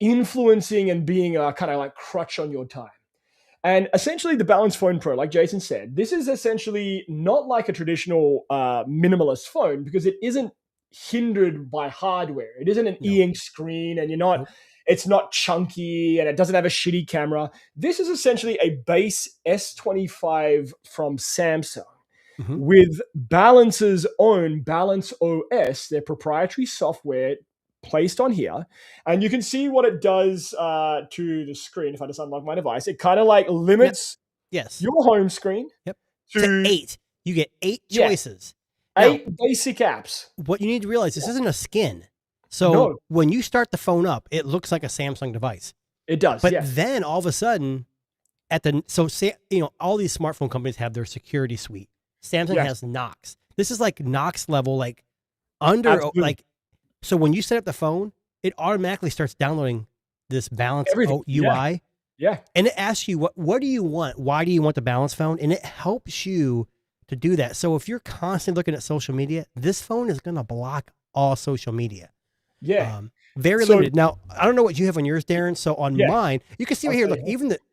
influencing and being a kind of like crutch on your time. And essentially the Balance Phone Pro, like Jason said, this is essentially not like a traditional minimalist phone because it isn't hindered by hardware. It isn't an e-ink screen and it's not chunky and it doesn't have a shitty camera. This is essentially a base S25 from Samsung with Balance's own Balance OS, their proprietary software placed on here, and you can see what it does to the screen. If I just unlock my device, it kind of like limits your home screen to 8. You get 8 choices. 8 basic apps. What you need to realize, this isn't a skin. So when you start the phone up, it looks like a Samsung device. It does. But then all of a sudden, all these smartphone companies have their security suite. Samsung has Knox. This is like Knox level, like under like. So when you set up the phone, it automatically starts downloading this Balance UI. Yeah. And it asks you, what do you want? Why do you want the Balance phone? And it helps you to do that. So if you're constantly looking at social media, this phone is going to block all social media. Yeah. Very limited. Now, I don't know what you have on yours, Darren. So on mine, you can see right here, look,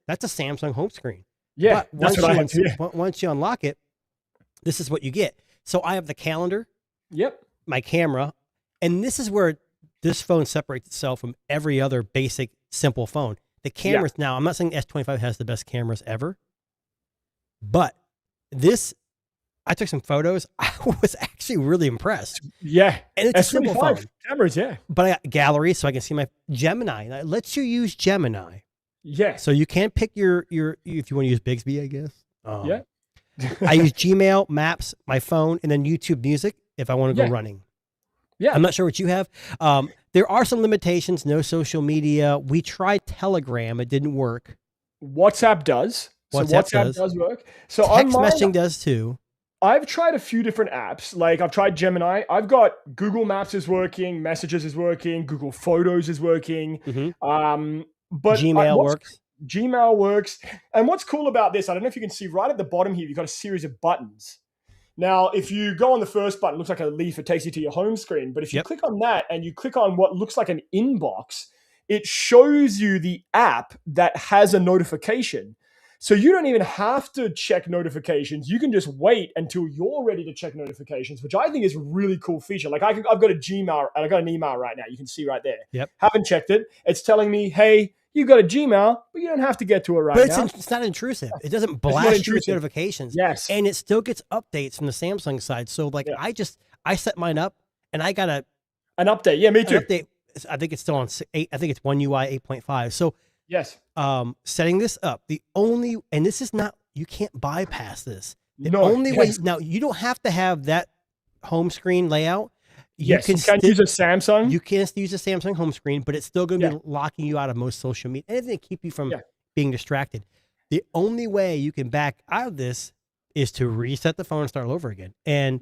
that's a Samsung home screen. Yeah. But once you unlock it, this is what you get. So I have the calendar. Yep. My camera. And this is where this phone separates itself from every other basic, simple phone. The cameras now, I'm not saying S25 has the best cameras ever, but I took some photos. I was actually really impressed. Yeah. And it's a simple phone. Cameras, But I got gallery so I can see my Gemini. And it lets you use Gemini. Yeah. So you can pick your if you want to use Bixby, I guess. I use Gmail, Maps, my phone, and then YouTube Music. if I want to go running. Yeah. I'm not sure what you have. There are some limitations, no social media. We tried Telegram. It didn't work. WhatsApp does. WhatsApp does work. So text messaging does too. I've tried a few different apps. Like I've tried Gemini. I've got Google Maps is working. Messages is working. Google Photos is working. But Gmail works. Gmail works. And what's cool about this, I don't know if you can see right at the bottom here, you've got a series of buttons. Now, if you go on the first button, it looks like a leaf, it takes you to your home screen. But if you click on that and you click on what looks like an inbox, it shows you the app that has a notification. So you don't even have to check notifications. You can just wait until you're ready to check notifications, which I think is a really cool feature. Like I've got a Gmail, and I've got an email right now. You can see right there. Yep. Haven't checked it. It's telling me, hey, you've got a Gmail, but you don't have to get to it right now. But it's not intrusive. It doesn't blast you with notifications. Yes. And it still gets updates from the Samsung side. So like I set mine up and I got an update. Yeah, me too. Update. I think it's still on 8. I think it's One UI 8.5. So yes. Setting this up, and this is not, you can't bypass this. The only way, now you don't have to have that home screen layout. You can use a Samsung. You can use a Samsung home screen, but it's still going to be locking you out of most social media. Anything to keep you from being distracted. The only way you can back out of this is to reset the phone and start all over again. And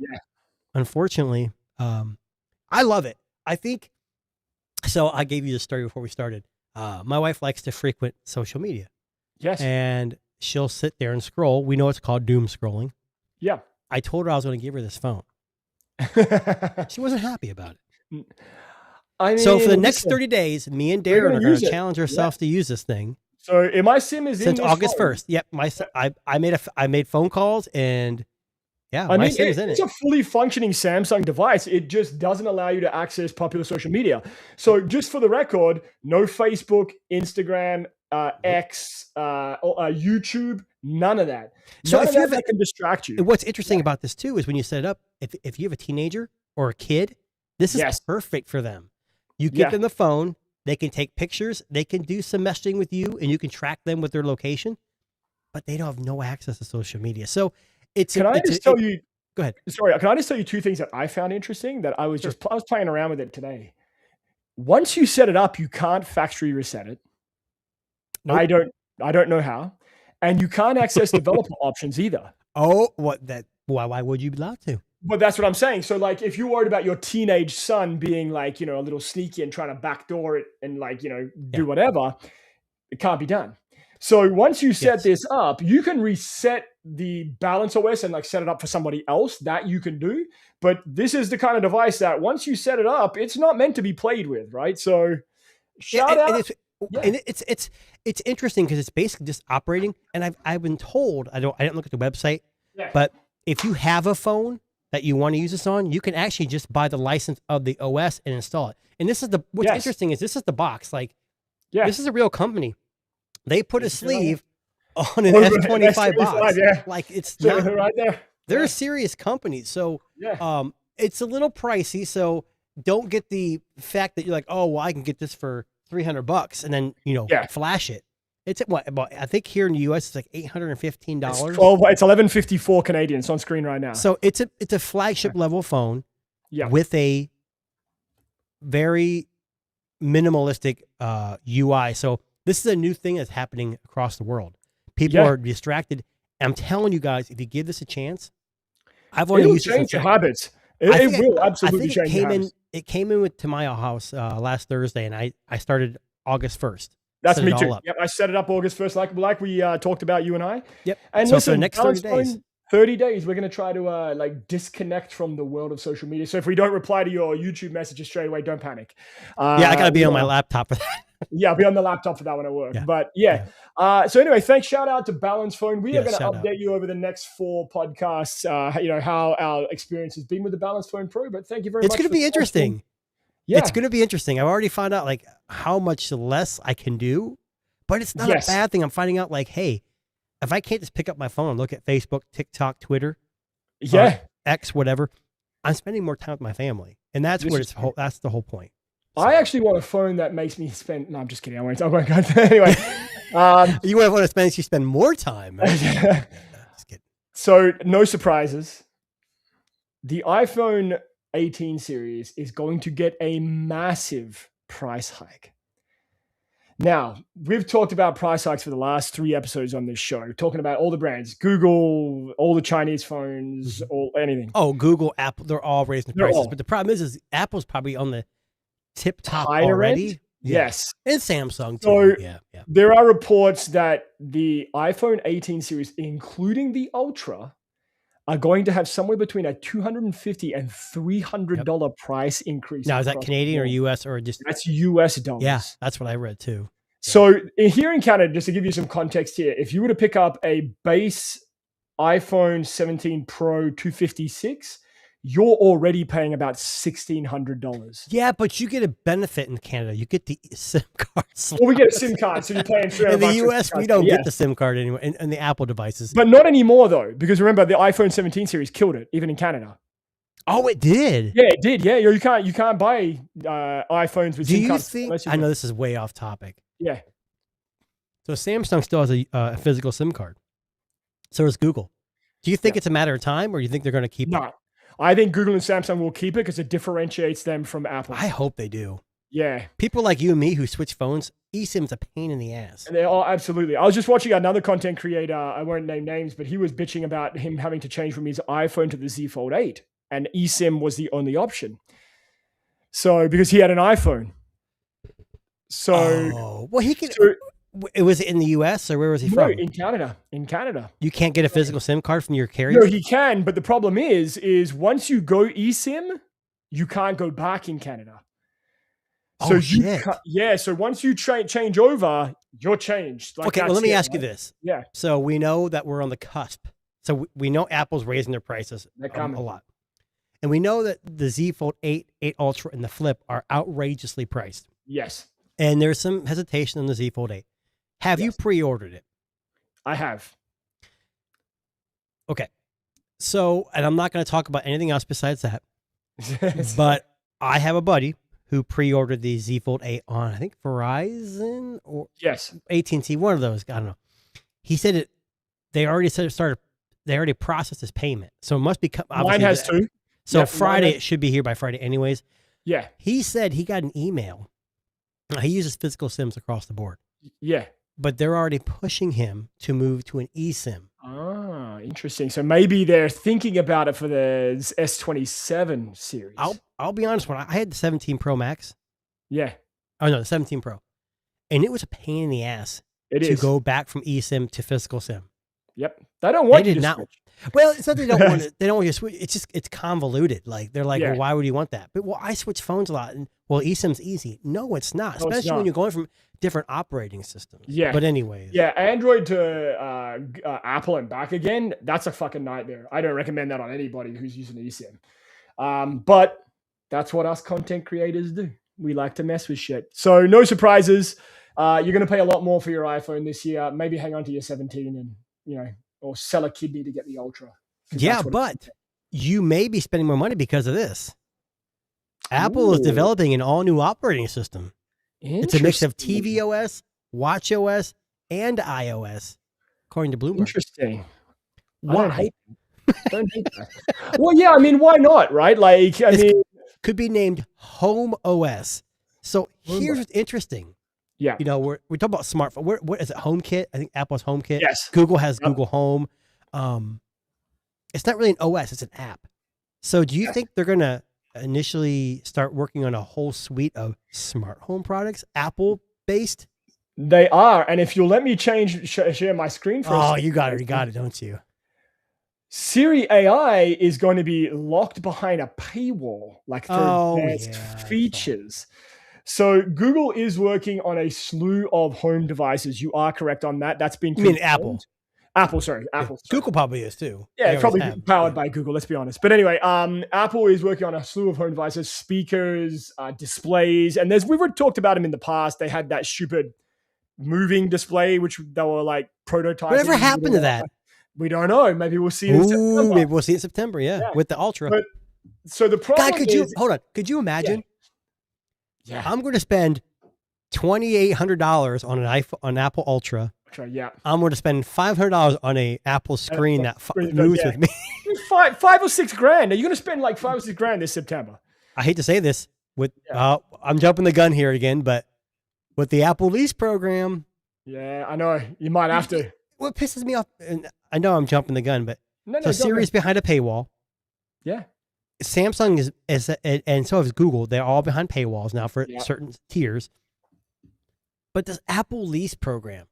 unfortunately, I love it. I think, so I gave you the story before we started. My wife likes to frequent social media. Yes. And she'll sit there and scroll. We know it's called doom scrolling. Yeah. I told her I was going to give her this phone. She wasn't happy about it. I mean, so for the next 30 days, me and Darren are going to challenge ourselves to use this thing. So my SIM is since August 1st. Yep. I made phone calls and my SIM is in it. It's a fully functioning Samsung device. It just doesn't allow you to access popular social media. So just for the record, no Facebook, Instagram, X, YouTube, none of that. So none of that can distract you. What's interesting about this too is when you set it up, if you have a teenager or a kid, this is perfect for them. You give them the phone, they can take pictures, they can do some messaging with you, and you can track them with their location, but they don't have no access to social media. So Can I just tell you? Go ahead. Sorry, can I just tell you two things that I found interesting that I was I was playing around with it today. Once you set it up, you can't factory reset it. Nope. I don't know how, and you can't access developer options either. Oh, why would you be allowed to? But that's what I'm saying. So like, if you're worried about your teenage son being like, a little sneaky and trying to backdoor it and like, do whatever, it can't be done. So once you set this up, you can reset the Balance OS and like set it up for somebody else. That you can do. But this is the kind of device that once you set it up, it's not meant to be played with, right? So shout out. And it's interesting because it's basically just operating. And I've been told, I didn't look at the website, but if you have a phone that you want to use this on, you can actually just buy the license of the OS and install it. And this is what's interesting is this is the box. Like, this is a real company. They put a sleeve on an F25 box. Like it's not right there. They're a serious company. So it's a little pricey. So don't get the fact that you're like, oh, well, I can get this for $300 and then, flash it. It's at what about, I think here in the US, it's like $815. It's $11.54 Canadian. It's on screen right now. So it's a flagship level phone with a very minimalistic UI. So this is a new thing that's happening across the world. People are distracted. I'm telling you guys, if you give this a chance, I've already used it. It'll change your habits. It will absolutely change your habits. It came in to my house last Thursday, and I started August 1st. That's me too. Yep, I set it up August 1st, like we talked about, you and I. Yep. And so listen, for the next 30 days. 30 days, we're going to try to disconnect from the world of social media. So if we don't reply to your YouTube messages straight away, don't panic. I got to be on my laptop for that. I'll be on the laptop for that one at work. Yeah. But so anyway, thanks. Shout out to Balance Phone. We are going to update you over the next 4 podcasts, how our experience has been with the Balance Phone Pro. But thank you very much. It's going to be interesting. Yeah. It's going to be interesting. I've already found out like how much less I can do, but it's not a bad thing. I'm finding out like, hey, if I can't just pick up my phone and look at Facebook, TikTok, Twitter, X, whatever, I'm spending more time with my family. And that's that's the whole point. So. I actually want a phone that makes me spend. No, I'm just kidding. I won't go. Anyway, you want to spend more time. Just kidding. So no surprises. the iPhone 18 series is going to get a massive price hike. Now, we've talked about price hikes for the last 3 episodes on this show, talking about all the brands, Google, all the Chinese phones, anything. Oh, Google, Apple, they're all raising the prices. But the problem is Apple's probably on the tip top already. End? Yes. And Samsung too. So there are reports that the iPhone 18 series, including the Ultra, are going to have somewhere between a $250 and $300 price increase. Now, is that Canadian or US or just? That's US dollars. Yeah, that's what I read too. So here in Canada, just to give you some context here, if you were to pick up a base iPhone 17 Pro 256, you're already paying about $1,600. Yeah, but you get a benefit in Canada. You get the SIM card. Well, we get a SIM card, so you're paying $300. In the US, we don't get the SIM card anyway, and the Apple devices. But not anymore, though, because remember, the iPhone 17 series killed it, even in Canada. Oh, it did? Yeah, it did. Yeah, you can't buy iPhones with SIM cards. I know this is way off topic. Yeah. So Samsung still has a physical SIM card. So does Google. Do you think it's a matter of time, or do you think they're going to keep it? I think Google and Samsung will keep it because it differentiates them from Apple. I hope they do. Yeah. People like you and me who switch phones, eSIM's a pain in the ass. And they are, absolutely. I was just watching another content creator, I won't name names, but he was bitching about him having to change from his iPhone to the Z Fold 8. And eSIM was the only option. So, because he had an iPhone. So, well, he could. It was in the US or where was he from? No, in Canada. In Canada. You can't get a physical SIM card from your carrier? No, he can, but the problem is once you go eSIM, you can't go back in Canada. So so once you change over, you're changed. Like, okay, well, let me ask you this. Yeah. So we know that we're on the cusp. So we know Apple's raising their prices a lot. And we know that the Z Fold 8, 8 Ultra, and the Flip are outrageously priced. Yes. And there's some hesitation on the Z Fold 8. Have you pre-ordered it? I have. Okay. So, and I'm not going to talk about anything else besides that, but I have a buddy who pre-ordered the Z Fold 8 on, I think, Verizon or AT&T, one of those. I don't know. He said they already processed his payment. So it must be, mine has too. So Friday, it should be here by Friday anyways. Yeah. He said he got an email. He uses physical SIMs across the board. Yeah. But they're already pushing him to move to an eSIM. Ah, interesting. So maybe they're thinking about it for the S27 series. I'll be honest, when I had the 17 Pro Max. Yeah. Oh, no, the 17 Pro. And it was a pain in the ass to go back from eSIM to physical SIM. Yep. They don't want you to switch. Well, it's not that they don't want it. They don't want you to switch. It's just, it's convoluted. Like, they're like, well, why would you want that? But, well, I switch phones a lot. And, well, eSIM's easy. No, it's not. Especially when you're going from different operating systems. Yeah. But anyways. Yeah, Android to Apple and back again, that's a fucking nightmare. I don't recommend that on anybody who's using eSIM. But that's what us content creators do. We like to mess with shit. So no surprises. You're going to pay a lot more for your iPhone this year. Maybe hang on to your 17 and, or sell a kidney to get the Ultra. Yeah, but you may be spending more money because of this. Apple is developing an all-new operating system. It's a mix of tvOS, watchOS, and iOS, according to Bloomberg. Interesting. Why? Don't hate that. Well, yeah, I mean, why not, right? Like, could be named Home OS. So here's what's interesting. Yeah. We're talking about smartphone. What is it? HomeKit? I think Apple's HomeKit. Yes. Google has Google Home. It's not really an OS, it's an app. So do you think they're going to initially start working on a whole suite of smart home products, Apple based? They are. And if you'll let me share my screen for a second. You got it, don't you? Siri AI is going to be locked behind a paywall, like for advanced features. So Google is working on a slew of home devices. You are correct on that. That's been confirmed. You mean Apple? Apple, sorry. Google probably is too. Yeah, it's probably powered by Google, let's be honest. But anyway, Apple is working on a slew of home devices, speakers, displays, and we've talked about them in the past. They had that stupid moving display, which they were like prototyping. Whatever happened to that? We don't know. Maybe we'll see it in September. Maybe we'll see it in September, with the Ultra. But, so the problem could you imagine? Yeah. I'm going to spend $2,800 on an Apple Ultra, Yeah. I'm going to spend $500 on a Apple screen that moves with me. $5 or $6 grand. Are you going to spend like $5 or $6 grand this September? I hate to say this, I'm jumping the gun here again, but with the Apple lease program. Yeah, I know. You might have to. What pisses me off, and I know I'm jumping the gun, but Siri's behind a paywall. Yeah. Samsung is and so is Google. They're all behind paywalls now for certain tiers. But this Apple lease program,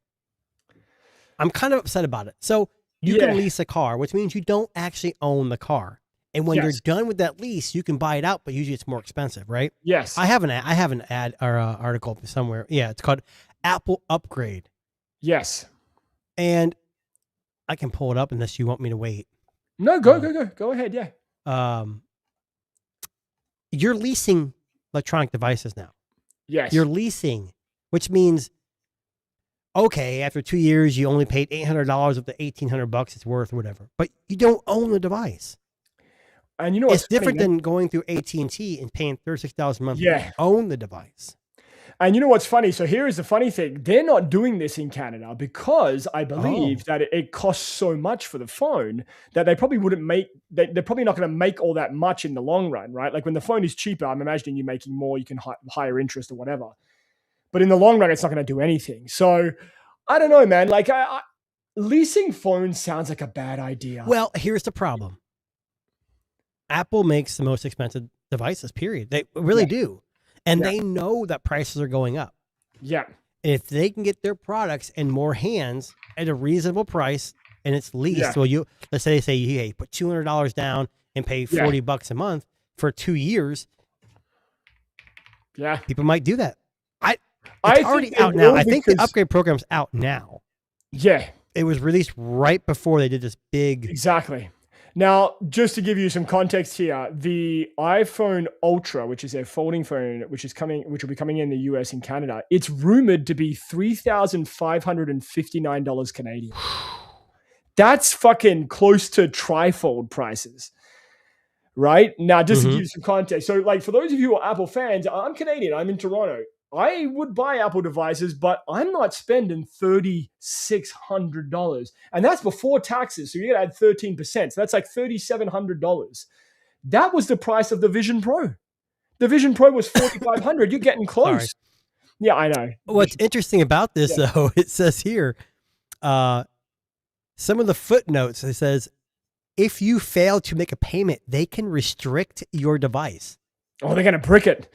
I'm kind of upset about it. So you can lease a car, which means you don't actually own the car. And when you're done with that lease, you can buy it out, but usually it's more expensive, right? Yes. I have an ad or article somewhere. Yeah, it's called Apple Upgrade. Yes. And I can pull it up unless you want me to wait. No, go ahead. Yeah. You're leasing electronic devices now. Yes. You're leasing, which means, okay, after 2 years, you only paid $800 of the $1,800 it's worth or whatever, but you don't own the device. And you know it's different than going through AT&T and paying $36 a month to own the device. And you know what's funny? So here is the funny thing. They're not doing this in Canada because I believe that it costs so much for the phone that they probably wouldn't make, they're probably not going to make all that much in the long run, right? Like when the phone is cheaper, I'm imagining you making more, you can higher interest or whatever. But in the long run, it's not going to do anything. So I don't know, man. Like leasing phones sounds like a bad idea. Well, here's the problem. Apple makes the most expensive devices, period. They really do. And they know that prices are going up. Yeah. And if they can get their products in more hands at a reasonable price and it's leased, so let's say hey, put $200 down and pay $40 a month for 2 years. Yeah. People might do that. It's already out now. I think the upgrade program's out now. Yeah. It was released right before they did this big. Exactly. Now, just to give you some context here, the iPhone Ultra, which is a folding phone, which will be coming in the US and Canada, it's rumored to be $3,559 Canadian. That's fucking close to trifold prices. Right? Now, just to give you some context. So, like, for those of you who are Apple fans, I'm Canadian. I'm in Toronto. I would buy Apple devices, but I'm not spending $3,600. And that's before taxes. So you got to add 13%. So that's like $3,700. That was the price of the Vision Pro. The Vision Pro was $4,500. You're getting close. Sorry. Yeah, I know. What's interesting about this, though, it says here, some of the footnotes, it says, if you fail to make a payment, they can restrict your device. Oh, they're going to brick it.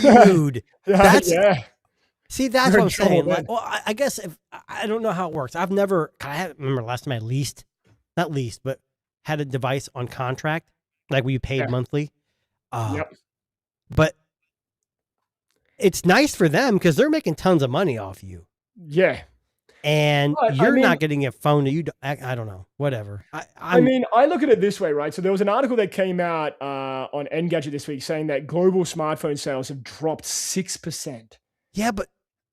Dude. See, that's what I'm saying. Like, well, I guess I don't know how it works. I remember last time I but had a device on contract, like we paid monthly. But it's nice for them because they're making tons of money off you. Yeah. And you're not getting a phone that you don't, I don't know, whatever. I mean, I look at it this way, right? So there was an article that came out on Engadget this week saying that global smartphone sales have dropped 6%. Yeah, but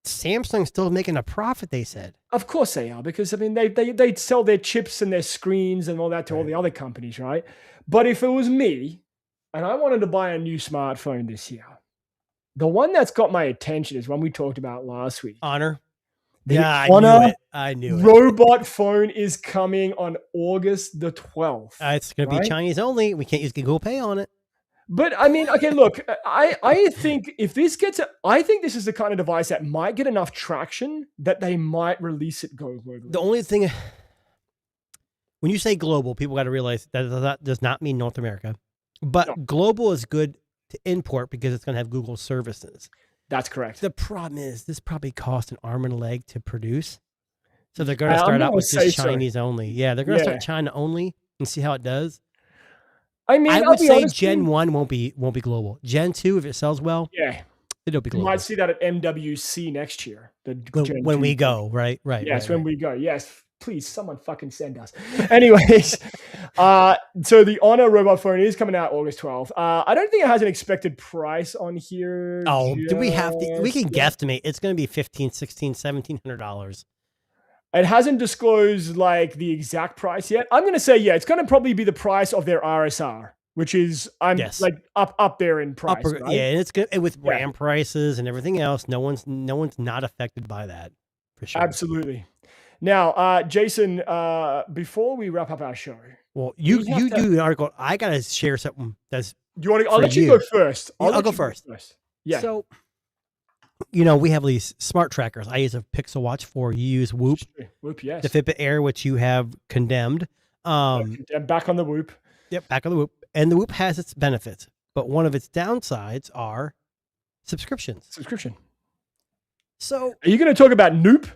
Samsung's still making a profit, they said. Of course they are, because I mean, they sell their chips and their screens and all that to all the other companies, right? But if it was me and I wanted to buy a new smartphone this year, the one that's got my attention is one we talked about last week. Honor. I knew it. Robot phone is coming on August the 12th. It's going to be Chinese only. We can't use Google Pay on it. But I mean, okay, look, I think if this I think this is the kind of device that might get enough traction that they might release it globally. The only thing, when you say global, people got to realize that does not mean North America. But global is good to import because it's going to have Google services. That's correct. The problem is this probably cost an arm and a leg to produce. So they're going to start out with this Chinese only. Yeah, they're going to start China only and see how it does. I mean, I would say Gen 1 won't be global. Gen 2, if it sells well, it'll be global. You might see that at MWC next year. When we go, right? Yes, when we go. Yes, please, someone fucking send us. Anyways, so the Honor robot phone is coming out August 12th. I don't think it has an expected price on here. Oh, do we have to? We can guesstimate. It's going to be $1,500, $1,600, $1,700. It hasn't disclosed like the exact price yet. I'm going to say, it's going to probably be the price of their RSR, which is like up there in price. Right? Yeah, and it's good with RAM prices and everything else. No one's not affected by that for sure. Absolutely. Now, Jason, before we wrap up our show, well, you do the article. I gotta share something. That's do you want to? I'll let you go first. I'll go first. Yeah. So, we have these smart trackers. I use a Pixel Watch 4. You use Whoop. Whoop, yes. The Fitbit Air, which you have condemned. Back on the Whoop. Yep, back on the Whoop. And the Whoop has its benefits, but one of its downsides are subscriptions. So, are you going to talk about Noop?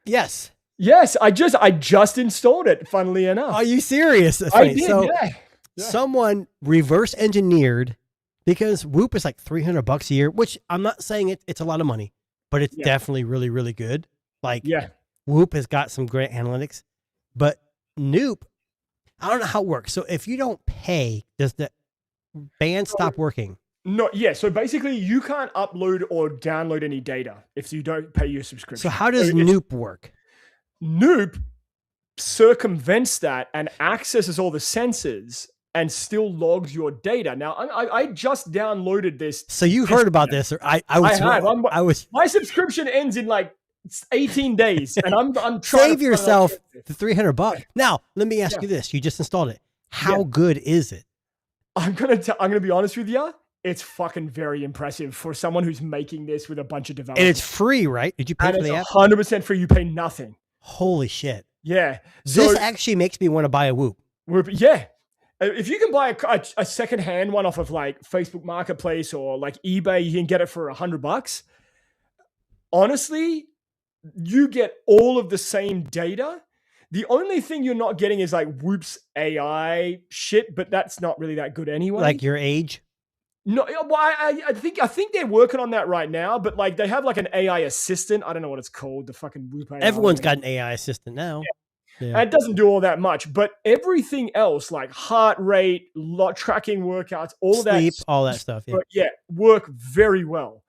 Yes. Yes, I just installed it, funnily enough. Are you serious? I did, yeah. Someone reverse engineered, because Whoop is like $300 a year, which I'm not saying it's a lot of money, but it's definitely really, really good. Like, Whoop has got some great analytics, but Noop, I don't know how it works. So if you don't pay, does the band stop working? No, yeah. So basically, you can't upload or download any data if you don't pay your subscription. So how does Noop work? Noop circumvents that and accesses all the sensors and still logs your data. Now, I just downloaded this. So you heard about this? Or I was. My subscription ends in like 18 days, and I'm trying save yourself the $300. Now, let me ask you this: you just installed it. How good is it? I'm gonna be honest with you. It's fucking very impressive for someone who's making this with a bunch of developers. And it's free, right? Did you pay for the app? 100% free. You pay nothing. Holy shit. Yeah. This actually makes me want to buy a Whoop. Yeah. If you can buy a secondhand one off of like Facebook Marketplace or like eBay, you can get it for $100. Honestly, you get all of the same data. The only thing you're not getting is like Whoop's AI shit, but that's not really that good anyway. Like your age? No, well, I think they're working on that right now, but like they have like an AI assistant. I don't know what it's called. The fucking Whoop AI. Everyone's got an AI assistant now. Yeah. And it doesn't do all that much, but everything else like heart rate, tracking workouts, sleep, all that stuff. Yeah, work very well.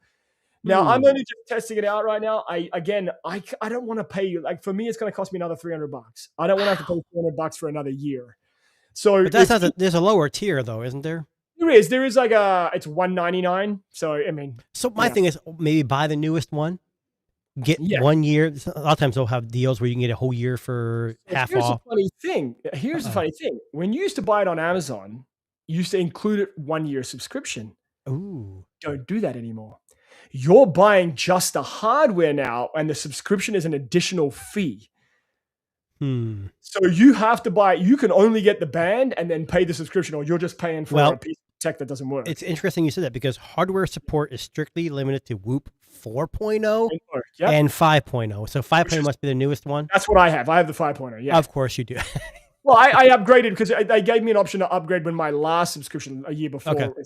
Now I'm only just testing it out right now. I don't want to pay you. Like for me, it's going to cost me another $300. I don't want to have to pay $400 for another year. So, but there's a lower tier though, isn't there? There is like it's $199. So I mean, my thing is maybe buy the newest one, get 1 year. A lot of times they'll have deals where you can get a whole year for half off. Here's the funny thing. When you used to buy it on Amazon, you used to include it 1 year subscription. Ooh, don't do that anymore. You're buying just the hardware now, and the subscription is an additional fee. So you have to buy. You can only get the band and then pay the subscription, or you're just paying for a piece of tech that doesn't work. It's interesting you said that because hardware support is strictly limited to Whoop 4.0 and 5.0. So 5.0 must be the newest one. That's what I have. I have the 5.0. Yeah, of course you do. Well, I upgraded because they gave me an option to upgrade when my last subscription a year before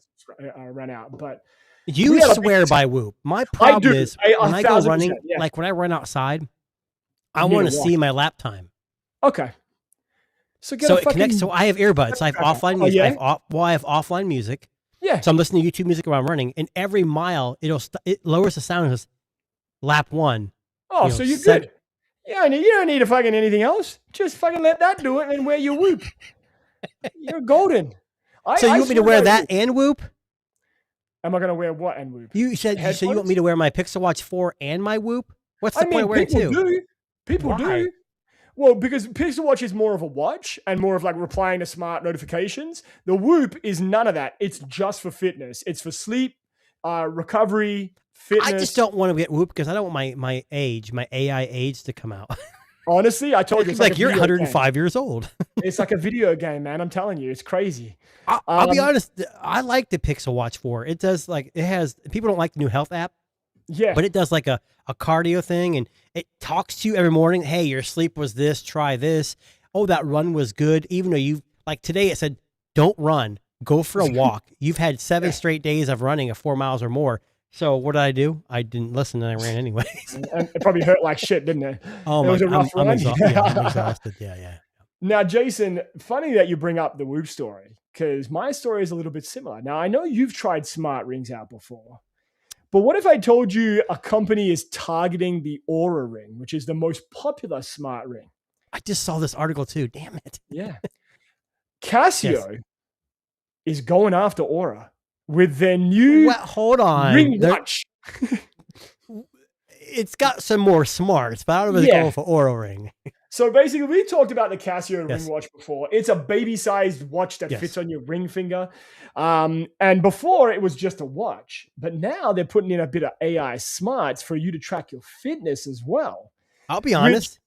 ran out. But you swear by Whoop. My problem is when I go running, like when I run outside, I want to see my lap time. Okay. So it connects. So I have earbuds. I have offline music. I have offline music. Yeah. So I'm listening to YouTube music while I'm running, and every mile it lowers the sound. As lap 1. Oh, so you're good. Yeah, you don't need fucking anything else. Just fucking let that do it and wear your Whoop. You're golden. So you want me to wear that and Whoop? Am I going to wear what and Whoop? You said you want me to wear my Pixel Watch 4 and my Whoop? What's the point of wearing two? People do. Well, because Pixel Watch is more of a watch and more of like replying to smart notifications. The Whoop is none of that. It's just for fitness. It's for sleep, recovery, fitness. I just don't want to get Whoop because I don't want my AI age to come out. Honestly, I told you. It's like you're 105 years old. It's like a video game, man. I'm telling you, it's crazy. I'll be honest. I like the Pixel Watch 4. It does people don't like the new health app. Yeah. But it does like a cardio thing, and it talks to you every morning. Hey, your sleep was this, try this. Oh, that run was good. Even though like today it said, don't run, go for a walk. You've had 7 straight days of running of 4 miles or more. So what did I do? I didn't listen and I ran anyway. And it probably hurt like shit, didn't it? Oh my God, I'm exhausted. Yeah. Now, Jason, funny that you bring up the Whoop story because my story is a little bit similar. Now, I know you've tried smart rings out before. But what if I told you a company is targeting the Oura Ring, which is the most popular smart ring? I just saw this article too. Damn it. Yeah. Casio is going after Oura with their new hold on. ring watch. It's got some more smarts, but I don't know if it's going for Oura Ring. So basically, we talked about the Casio Ring watch before. It's a baby-sized watch that fits on your ring finger. And before, it was just a watch. But now they're putting in a bit of AI smarts for you to track your fitness as well. I'll be honest.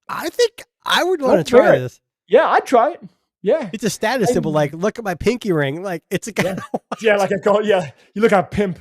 I think I would want to try this. Yeah, I'd try it. Yeah. It's a status symbol. Like, look at my pinky ring. Like, it's a kind of watch. Yeah, like a gold. Yeah, you look at pimp.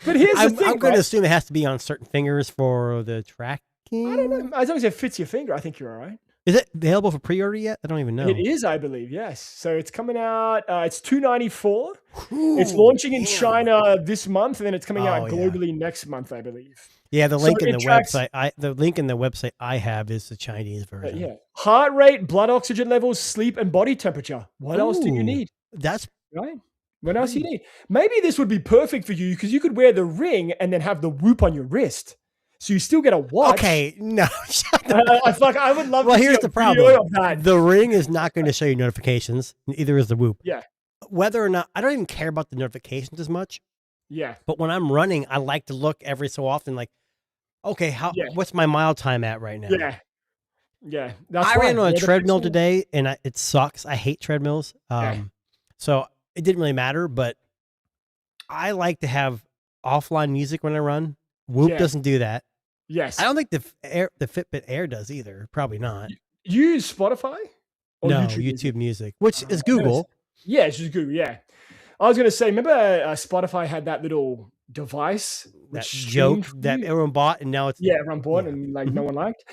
But here's the thing. I'm going to assume it has to be on certain fingers for the tracking. I don't know. As long as it fits your finger, I think you're all right. Is it available for pre-order yet? I don't even know. It is, I believe, yes. So it's coming out. It's $294. It's launching in China this month, and then it's coming out globally next month, I believe. Yeah, the link in the website. The link in the website I have is the Chinese version. Yeah, heart rate, blood oxygen levels, sleep, and body temperature. What else do you need? That's right. What else do you need? Maybe this would be perfect for you because you could wear the ring and then have the Whoop on your wrist. So you still get a watch. Okay, no. I would love to here's the problem. The ring is not going to show you notifications. Neither is the Whoop. Yeah. Whether or not, I don't even care about the notifications as much. Yeah. But when I'm running, I like to look every so often like, okay, what's my mile time at right now? Yeah. Yeah. I ran on a treadmill today and it sucks. I hate treadmills. So it didn't really matter, but I like to have offline music when I run. Whoop doesn't do that. Yes. I don't think the Fitbit Air does either. Probably not. You use Spotify? Or no, YouTube Music, which is Google. Yeah, it's just Google. Yeah. I was going to say, remember Spotify had that little device? That joke that everyone bought and now it's... Yeah, everyone bought and like no one liked.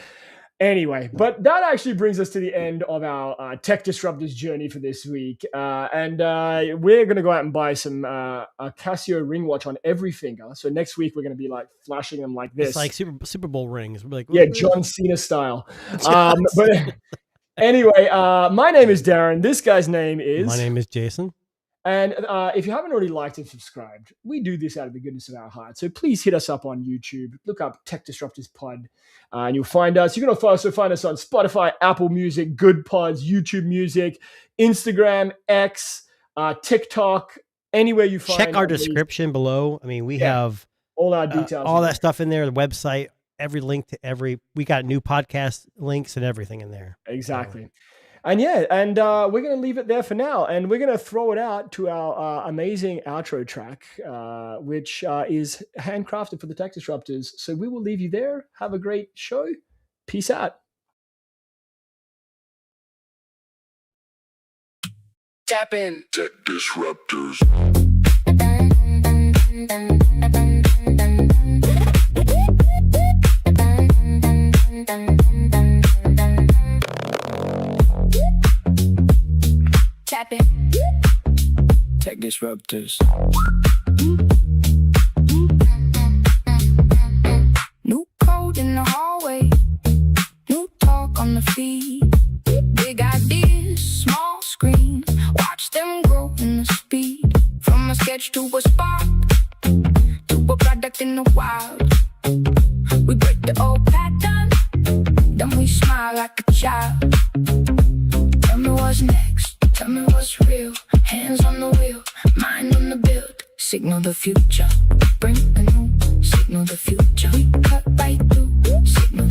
Anyway, but that actually brings us to the end of our Tech Disruptors journey for this week. And we're going to go out and buy some a Casio ring watch on every finger. So next week, we're going to be like flashing them like this. It's like Super Bowl rings. We're like, yeah, John Cena style. But anyway, my name is Darren. This guy's name is... My name is Jason. And if you haven't already liked and subscribed, we do this out of the goodness of our heart. So please hit us up on YouTube. Look up Tech Disruptors Pod, and you'll find us. You can also find us on Spotify, Apple Music, Good Pods, YouTube Music, Instagram, X, TikTok, anywhere you find. Check our description below. I mean, we have all our details, all that stuff in there. The website, every link to every. We got new podcast links and everything in there. Exactly. And we're going to leave it there for now. And we're going to throw it out to our amazing outro track, which is handcrafted for the Tech Disruptors. So we will leave you there. Have a great show. Peace out. Tap in. Tech Disruptors. Tap in. Tech Disruptors. New code in the hallway. New talk on the feed. Big ideas, small screen. Watch them grow in the speed. From a sketch to a spark, to a product in the wild. We break the old pattern, then we smile like a child. Tell me what's next, tell me what's real. Hands on the wheel, mind on the build. Signal the future, bring the new. Signal the future, we cut right through. Signal